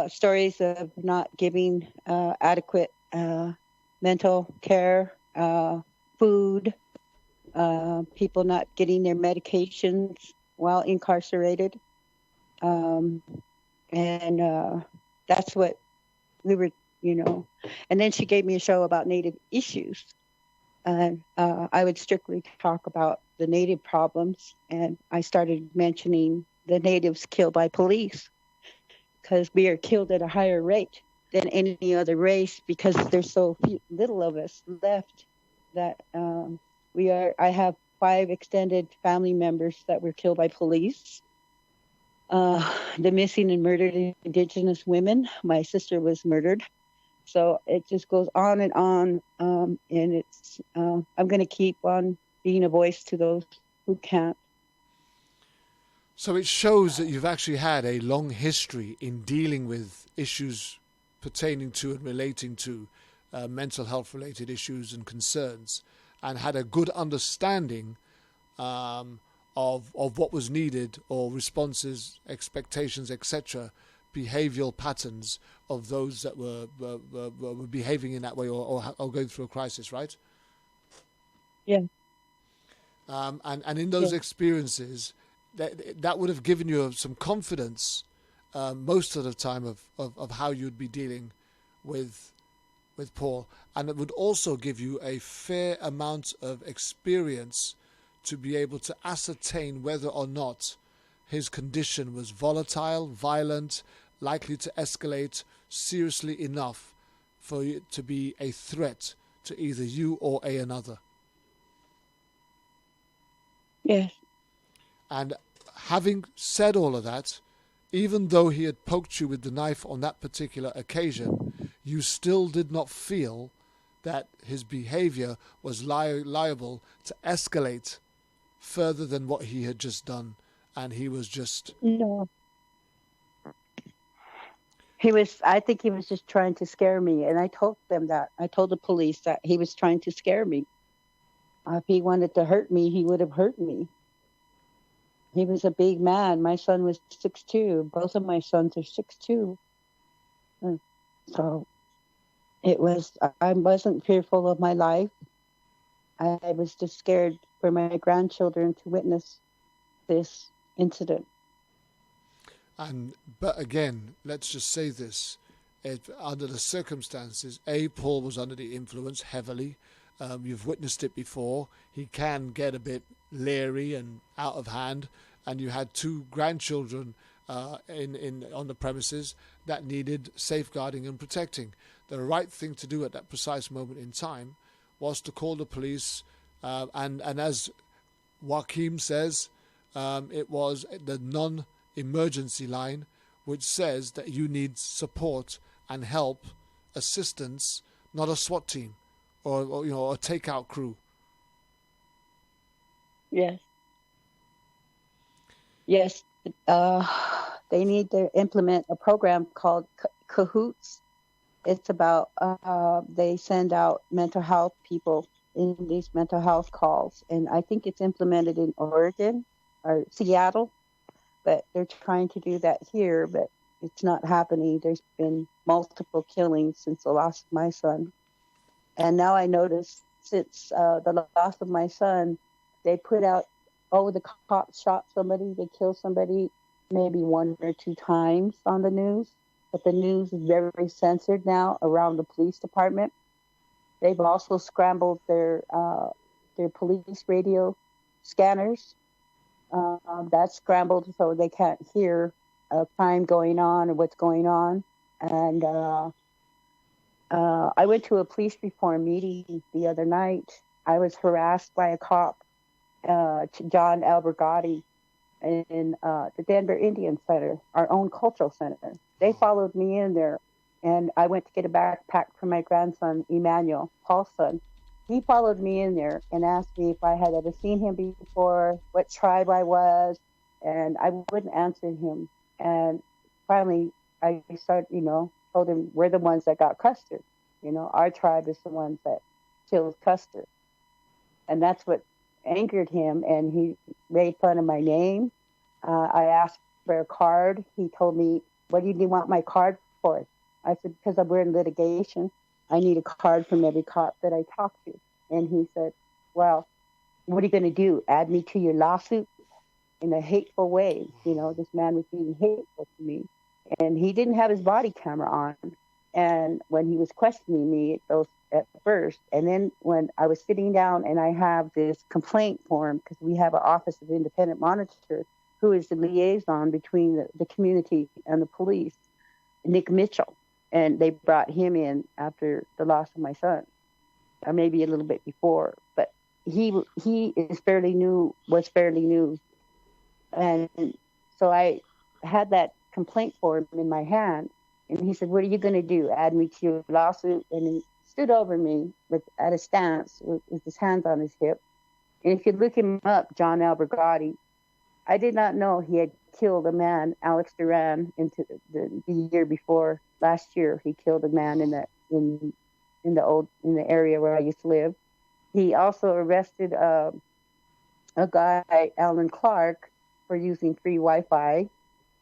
Stories of not giving adequate mental care, food, people not getting their medications while incarcerated. Um, and that's what we were, And then she gave me a show about Native issues. And I would strictly talk about the Native problems. And I started mentioning the Natives killed by police because we are killed at a higher rate than any other race because there's so little of us left that I have 5 extended family members that were killed by police. The missing and murdered Indigenous women. My sister was murdered. So it just goes on and on. And it's I'm going to keep on being a voice to those who can't. So it shows that you've actually had a long history in dealing with issues pertaining to and relating to mental health related issues and concerns, and had a good understanding of what was needed, or responses, expectations, etc., behavioral patterns of those that were behaving in that way or going through a crisis, right? Yeah. And in those experiences, that would have given you some confidence most of the time of how you'd be dealing with Paul, and it would also give you a fair amount of experience to be able to ascertain whether or not his condition was volatile, violent, likely to escalate seriously enough for it to be a threat to either you or another. Yes. And having said all of that, even though he had poked you with the knife on that particular occasion, you still did not feel that his behavior was liable to escalate further than what he had just done, and he was just... No. I think he was just trying to scare me, and I told them that. I told the police that he was trying to scare me. If he wanted to hurt me, he would have hurt me. He was a big man. My son was 6'2". Both of my sons are 6'2". So I wasn't fearful of my life. I was just scared for my grandchildren to witness this incident. But again, let's just say this. Under the circumstances, Paul was under the influence heavily. You've witnessed it before. He can get a bit leery and out of hand. And you had 2 grandchildren on the premises that needed safeguarding and protecting. The right thing to do at that precise moment in time was to call the police. And as Joaquim says, it was the non-emergency line, which says that you need support and help, assistance, not a SWAT team or a takeout crew. Yes. Yes. They need to implement a program called Cahoots. It's about they send out mental health people in these mental health calls, and I think it's implemented in Oregon or Seattle, but they're trying to do that here, but it's not happening. There's been multiple killings since the loss of my son, and now I notice since the loss of my son, they put out, the cops shot somebody, they killed somebody maybe 1 or 2 times on the news, but the news is very censored now around the police department. They've also scrambled their police radio scanners. That's scrambled so they can't hear a crime going on or what's going on. And I went to a police reform meeting the other night. I was harassed by a cop, John Albergotti, in the Denver Indian Center, our own cultural center. They followed me in there, and I went to get a backpack for my grandson, Emmanuel, Paul's son. He followed me in there and asked me if I had ever seen him before, what tribe I was, and I wouldn't answer him. And finally, I started, told him we're the ones that got custard, our tribe is the ones that kills Custer. And that's what angered him. And he made fun of my name. I asked for a card. He told me, what do you want my card for? I said, because we're in litigation. I need a card from every cop that I talk to. And he said, well, what are you going to do? Add me to your lawsuit? In a hateful way. This man was being hateful to me. And he didn't have his body camera on. And when he was questioning me at first, and then when I was sitting down and I have this complaint form, because we have an Office of Independent Monitor, who is the liaison between the community and the police, Nick Mitchell. And they brought him in after the loss of my son, or maybe a little bit before. But he was fairly new. And so I had that complaint form in my hand, and he said, what are you going to do? Add me to your lawsuit? And he stood over me at a stance with his hands on his hip. And if you look him up, John Albergotti, I did not know he had killed a man, Alex Duran, into the year before. Last year, he killed a man in the area where I used to live. He also arrested a guy, Alan Clark, for using free Wi-Fi.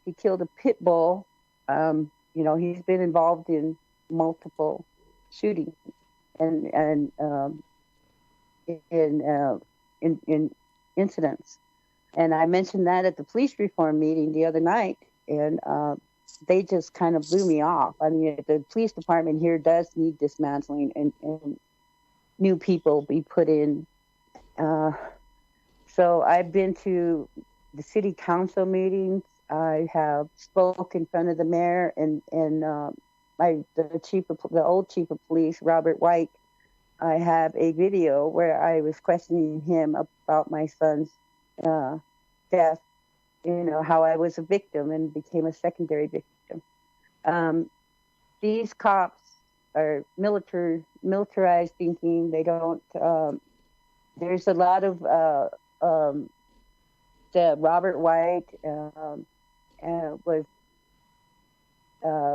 He killed a pit bull. He's been involved in multiple shootings and in incidents. And I mentioned that at the police reform meeting the other night, and they just kind of blew me off. I mean, the police department here does need dismantling, and new people be put in. So I've been to the city council meetings. I have spoke in front of the mayor and the old chief of police, Robert White. I have a video where I was questioning him about my son's death, how I was a victim and became a secondary victim. These cops are militarized thinking. They don't, there's a lot of, Robert White was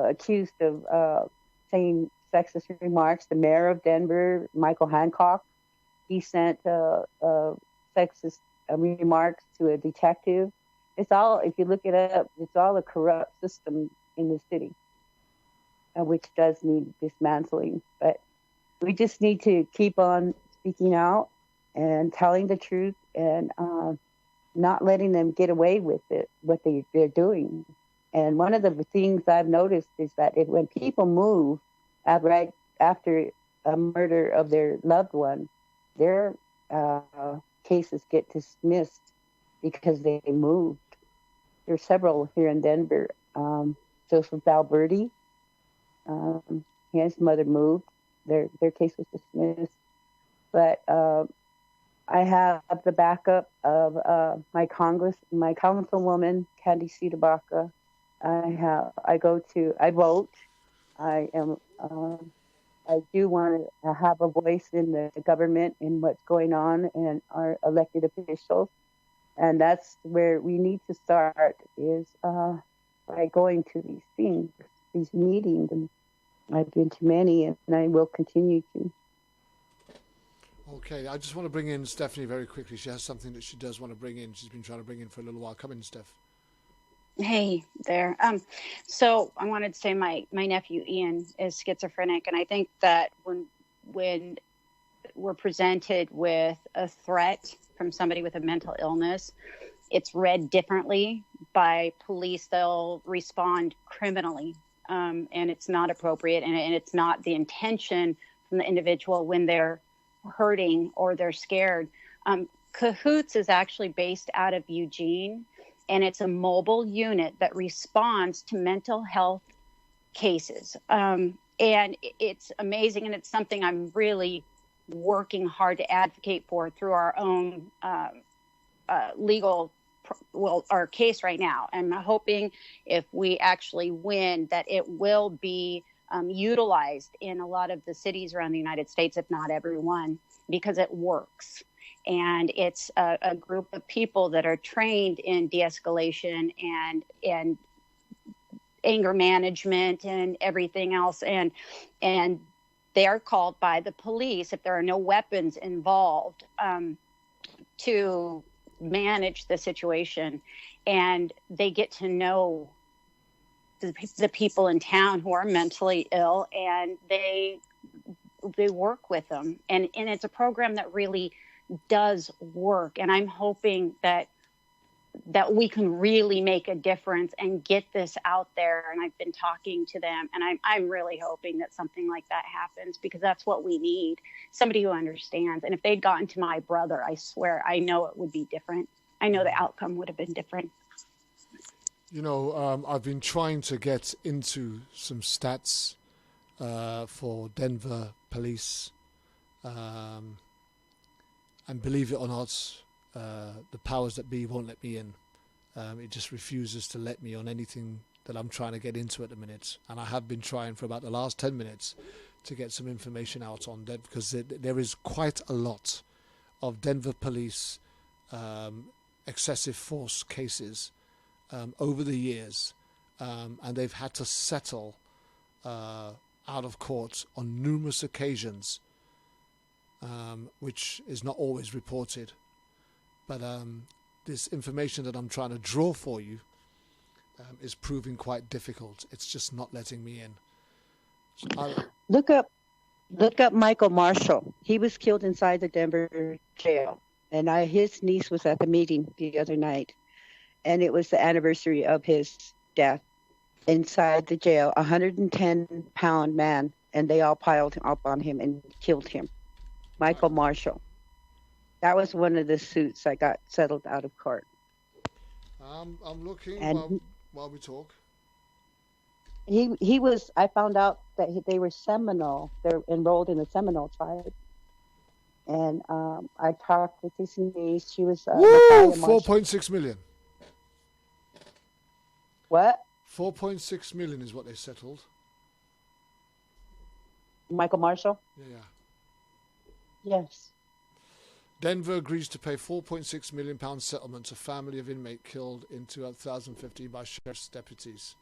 accused of saying sexist remarks. The mayor of Denver, Michael Hancock, he sent sexist remarks to a detective. It's all, if you look it up, it's all a corrupt system in the city, which does need dismantling. But we just need to keep on speaking out and telling the truth and not letting them get away with it, what they're doing. And one of the things I've noticed is that when people move right after a murder of their loved one, their cases get dismissed because they moved. There's several here in Denver. Joseph Valberti, his mother moved. Their case was dismissed. But I have the backup of my councilwoman, Candy Cedabaca. I vote. I do want to have a voice in the government in what's going on and our elected officials. And that's where we need to start is by going to these things, these meetings. And I've been to many and I will continue to. Okay, I just want to bring in Stephanie very quickly. She has something that she does want to bring in. She's been trying to bring in for a little while. Come in, Steph. Hey there. So I wanted to say my nephew Ian is schizophrenic, and I think that when we're presented with a threat from somebody with a mental illness, it's read differently by police. They'll respond criminally, and it's not appropriate, and it's not the intention from the individual when they're hurting or they're scared. Cahoots is actually based out of Eugene, and it's a mobile unit that responds to mental health cases. And it's amazing, and it's something I'm really working hard to advocate for through our own our case right now. I'm hoping if we actually win that it will be utilized in a lot of the cities around the United States, if not everyone, because it works. And it's a group of people that are trained in de-escalation and anger management and everything else. And they are called by the police if there are no weapons involved to manage the situation, and they get to know the people in town who are mentally ill, and they work with them, and it's a program that really does work. And I'm hoping that we can really make a difference and get this out there. And I've been talking to them, and I'm really hoping that something like that happens, because that's what we need, somebody who understands. And if they'd gotten to my brother, I swear, I know it would be different. I know the outcome would have been different. You know, I've been trying to get into some stats for Denver police, and believe it or not, the powers that be won't let me in. It just refuses to let me on anything that I'm trying to get into at the minute. And I have been trying for about the last 10 minutes to get some information out on that, because there is quite a lot of Denver police excessive force cases over the years, and they've had to settle out of court on numerous occasions, which is not always reported. But this information that I'm trying to draw for you is proving quite difficult. It's just not letting me in. So Look up Michael Marshall. He was killed inside the Denver jail, and his niece was at the meeting the other night, and it was the anniversary of his death inside the jail. 110-pound man, and they all piled up on him and killed him. Michael Marshall. That was one of the suits I got settled out of court. I'm looking while we talk. He was. I found out that they were Seminole. They're enrolled in the Seminole tribe. And I talked with his niece. She was 4.6 million. What? 4.6 million is what they settled. Michael Marshall? Yeah. Yes. Denver agrees to pay £4.6 million settlement to family of inmate killed in 2015 by sheriff's deputies.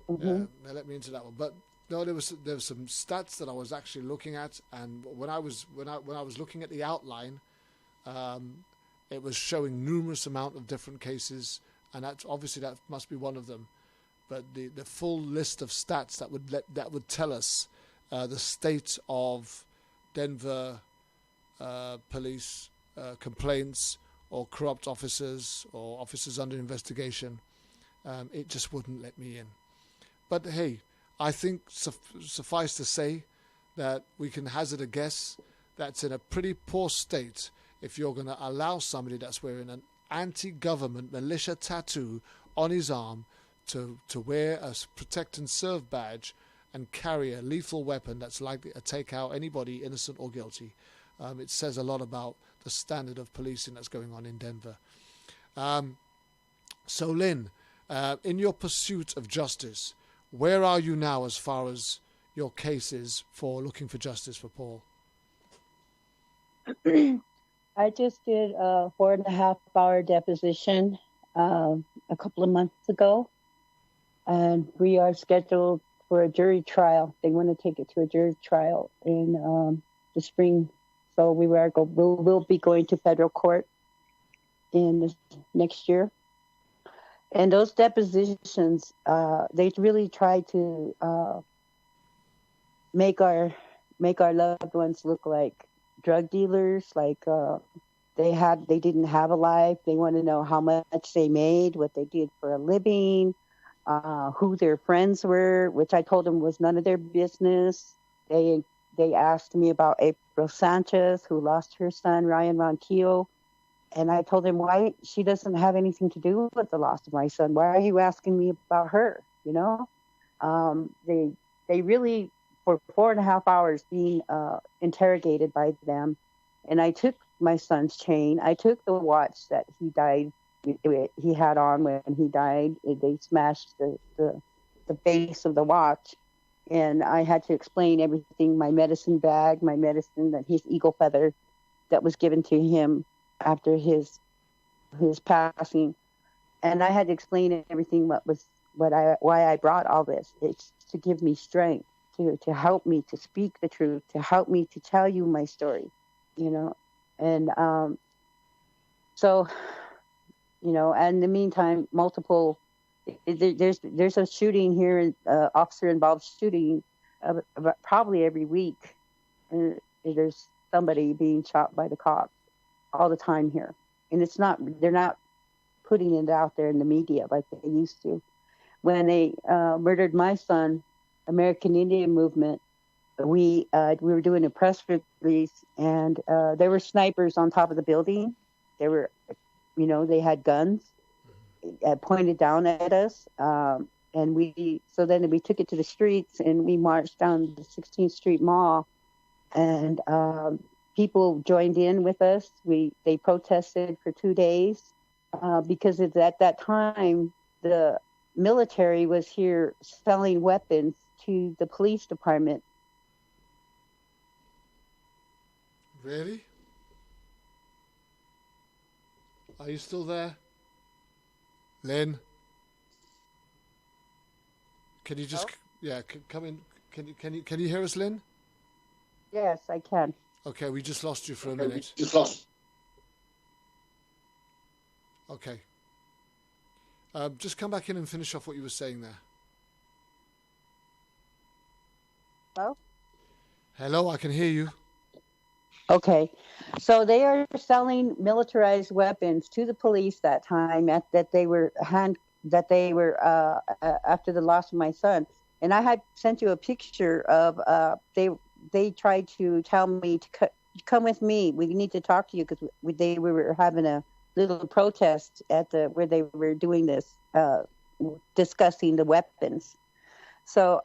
Mm-hmm. Yeah, they let me into that one. But no, there was some stats that I was actually looking at, and when I was looking at the outline, it was showing numerous amount of different cases, and that must be one of them. But the full list of stats that would tell us the state of Denver police complaints or corrupt officers or officers under investigation, it just wouldn't let me in. But hey, I think suffice to say that we can hazard a guess that's in a pretty poor state if you're going to allow somebody that's wearing an anti-government militia tattoo on his arm to wear a protect and serve badge and carry a lethal weapon that's likely to take out anybody innocent or guilty. It says a lot about the standard of policing that's going on in Denver. So Lynn, in your pursuit of justice, where are you now as far as your case is for looking for justice for Paul? I just did a 4.5-hour deposition a couple of months ago, and we are scheduled for a jury trial. They want to take it to a jury trial in the spring, so we'll be going to federal court in the next year. And those depositions, they really try to make our loved ones look like drug dealers, like they didn't have a life. They want to know how much they made, what they did for a living, who their friends were, which I told them was none of their business. They asked me about April Sanchez, who lost her son, Ryan Ronquillo. And I told him, why she doesn't have anything to do with the loss of my son. Why are you asking me about her? You know, they really, for 4.5 hours being interrogated by them. And I took my son's chain. I took the watch that he died. He had on when he died. They smashed the base of the watch. And I had to explain everything, my medicine bag, my medicine, that his eagle feather that was given to him after his passing. And I had to explain everything what was why I brought all this. It's to give me strength, to help me to speak the truth, to help me to tell you my story, And so, and in the meantime, there's a shooting here, officer-involved shooting, probably every week. And there's somebody being shot by the cops all the time here. And they're not putting it out there in the media like they used to. When they murdered my son, American Indian Movement, we were doing a press release, and there were snipers on top of the building. They were, they had guns pointed down at us. And then we took it to the streets, and we marched down the 16th Street Mall, and people joined in with us. They protested for 2 days because at that time the military was here selling weapons to the police department. Really? Are you still there, Lynn? Can you just come in? Can you hear us, Lynn? Yes, I can. Okay, we just lost you for a minute. Okay. Just come back in and finish off what you were saying there. Hello? Hello, I can hear you. Okay, so they are selling militarized weapons to the police that time that they were after the loss of my son. And I had sent you a picture of they tried to tell me to come with me. We need to talk to you because we were having a little protest at where they were doing this, discussing the weapons. So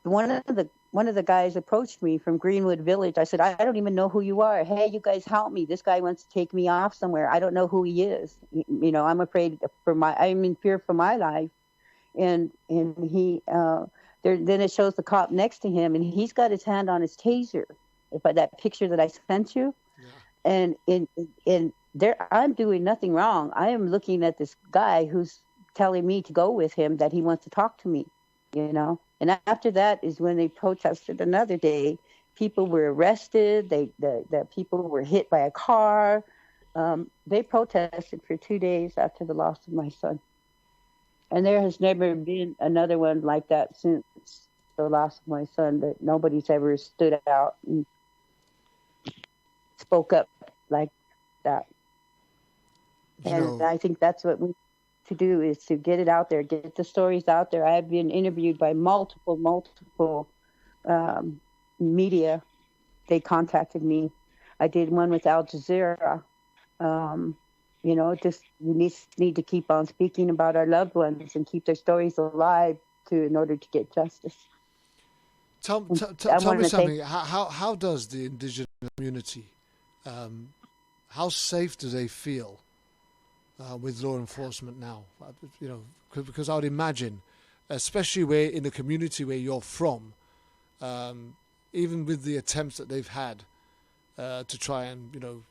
one of the guys approached me from Greenwood Village. I said, I don't even know who you are. Hey, you guys help me. This guy wants to take me off somewhere. I don't know who he is. I'm afraid I'm in fear for my life. And he then it shows the cop next to him, and he's got his hand on his taser. By that picture that I sent you, and in there, I'm doing nothing wrong. I am looking at this guy who's telling me to go with him, that he wants to talk to me, And after that is when they protested another day. People were arrested. The people were hit by a car. They protested for 2 days after the loss of my son. And there has never been another one like that since the loss of my son, that nobody's ever stood out and spoke up like that. And I think that's what we need to do, is to get it out there, get the stories out there. I've been interviewed by multiple media. They contacted me. I did one with Al Jazeera. We need to keep on speaking about our loved ones and keep their stories alive in order to get justice. Tell me something. How does the indigenous community, how safe do they feel with law enforcement now? Because I would imagine, especially in the community where you're from, even with the attempts that they've had to try and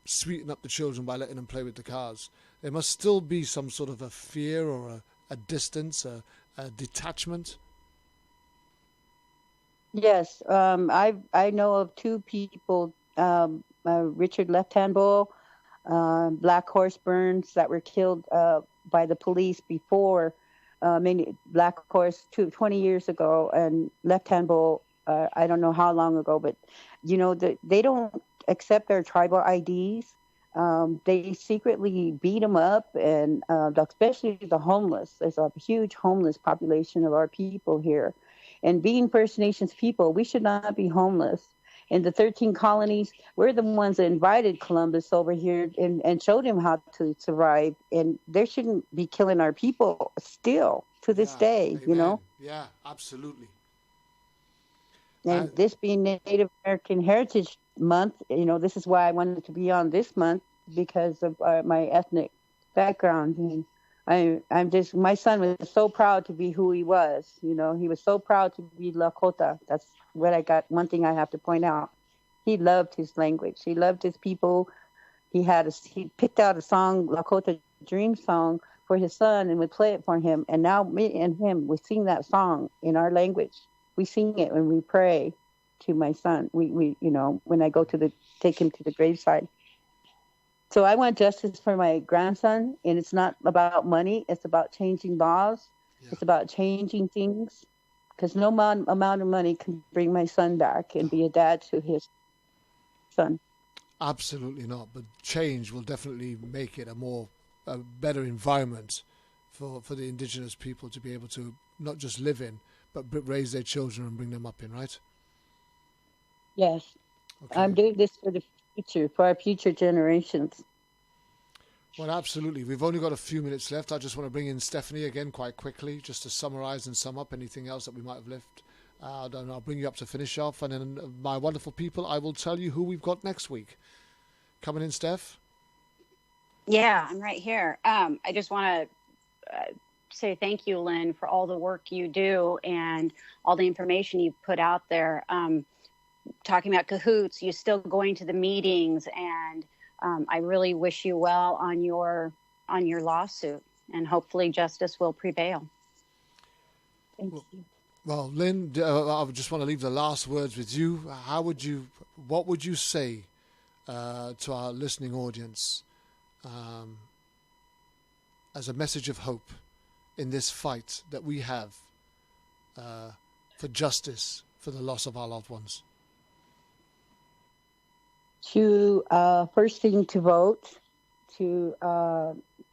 sweeten up the children by letting them play with the cars, there must still be some sort of a fear or a distance, a detachment. Yes, I know of two people, Richard Left Hand Bull, Black Horse Burns, that were killed by the police before. Black Horse 20 years ago, and Left Hand Bull, I don't know how long ago, but they don't accept their tribal IDs. They secretly beat them up, and especially the homeless. There's a huge homeless population of our people here. And being First Nations people, we should not be homeless. In the 13 colonies, we're the ones that invited Columbus over here and showed him how to survive. And they shouldn't be killing our people still to this day, Amen. Yeah, absolutely. And this being Native American Heritage Month, this is why I wanted to be on this month, because of my ethnic background. And my son was so proud to be who he was. He was so proud to be Lakota. That's what I got. One thing I have to point out. He loved his language. He loved his people. He picked out a song, Lakota Dream Song, for his son and would play it for him. And now me and him, we sing that song in our language. We sing it when we pray to my son. We when I go to take him to the graveside. So I want justice for my grandson, and it's not about money. It's about changing laws. Yeah. It's about changing things, because no amount of money can bring my son back and be a dad to his son. Absolutely not. But change will definitely make it a better environment for the indigenous people to be able to not just live in, but raise their children and bring them up in, right? Yes. Okay. I'm doing this for the future, for our future generations. Well, absolutely. We've only got a few minutes left. I just want to bring in Stephanie again quite quickly, just to summarize and sum up anything else that we might have left. I'll bring you up to finish off. And then, my wonderful people, I will tell you who we've got next week. Coming in, Steph? Yeah, I'm right here. I just want to say thank you, Lynn, for all the work you do and all the information you put out there. Talking about cahoots, you're still going to the meetings, and I really wish you well on your lawsuit, and hopefully justice will prevail. Thank you. Well, Lynn, I just want to leave the last words with you. What would you say to our listening audience as a message of hope in this fight that we have for justice for the loss of our loved ones? To first thing, to vote, to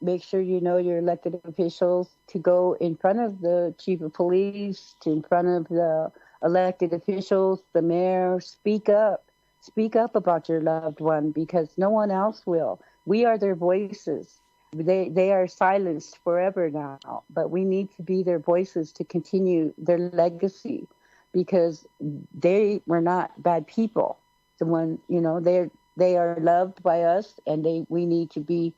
make sure you know your elected officials, to go in front of the chief of police, to in front of the elected officials, the mayor. Speak up about your loved one, because no one else will. We are their voices. They are silenced forever now, but we need to be their voices to continue their legacy, because they were not bad people. They are loved by us, and we need to be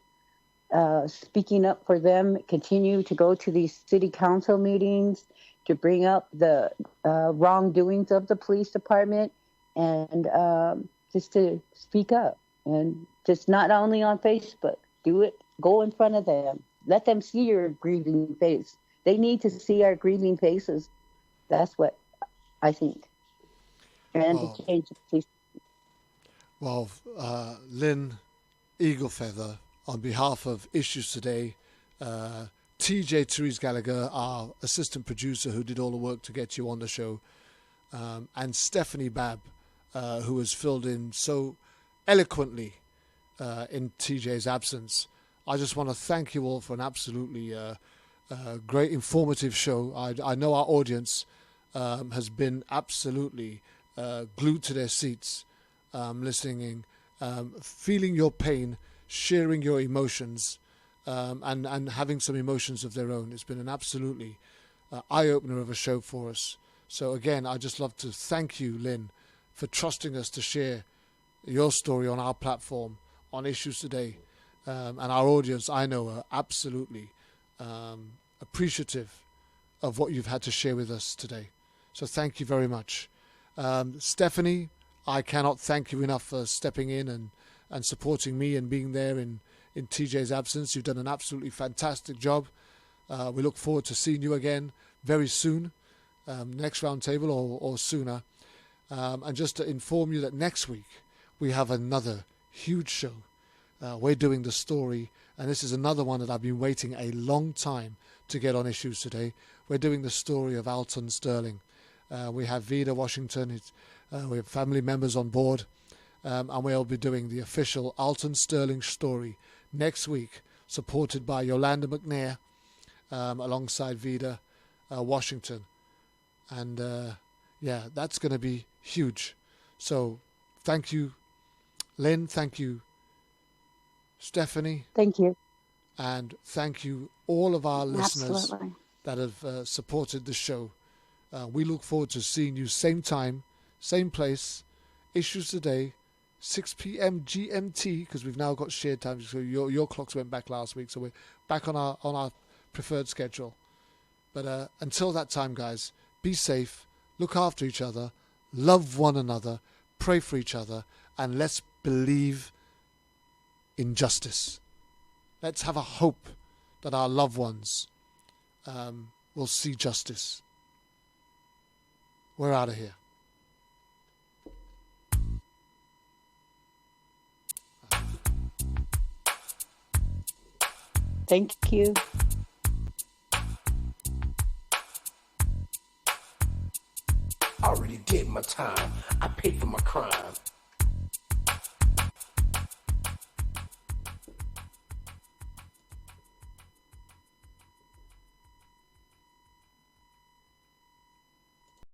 speaking up for them. Continue to go to these city council meetings to bring up the wrongdoings of the police department, and just to speak up, and just not only on Facebook. Do it. Go in front of them. Let them see your grieving face. They need to see our grieving faces. That's what I think. And to change the police. Well, Lynn Eaglefeather, on behalf of Issues Today, TJ Therese Gallagher, our assistant producer who did all the work to get you on the show, and Stephanie Babb, who has filled in so eloquently in TJ's absence. I just want to thank you all for an absolutely great, informative show. I know our audience has been absolutely glued to their seats, listening, feeling your pain, sharing your emotions, and having some emotions of their own. It's been an absolutely eye-opener of a show for us. So again, I just love to thank you, Lynn, for trusting us to share your story on our platform, on Issues Today. And our audience, I know, are absolutely appreciative of what you've had to share with us today. So thank you very much. Stephanie, I cannot thank you enough for stepping in and supporting me and being there in TJ's absence. You've done an absolutely fantastic job. We look forward to seeing you again very soon, next roundtable or sooner. And just to inform you that next week we have another huge show. We're doing the story, and this is another one that I've been waiting a long time to get on Issues Today. We're doing the story of Alton Sterling. We have Vida Washington, we have family members on board, and we'll be doing the official Alton Sterling story next week, supported by Yolanda McNair, alongside Vida Washington. And that's going to be huge. So thank you, Lynn. Thank you, Stephanie. Thank you. And thank you all of our listeners Absolutely. that have supported the show. We look forward to seeing you same time, same place, Issues Today, 6 p.m. GMT, because we've now got shared time. So your clocks went back last week, so we're back on our preferred schedule. But until that time, guys, be safe, look after each other, love one another, pray for each other, and let's believe in justice. Let's have a hope that our loved ones will see justice. We're out of here. Thank you. Already did my time. I paid for my crime.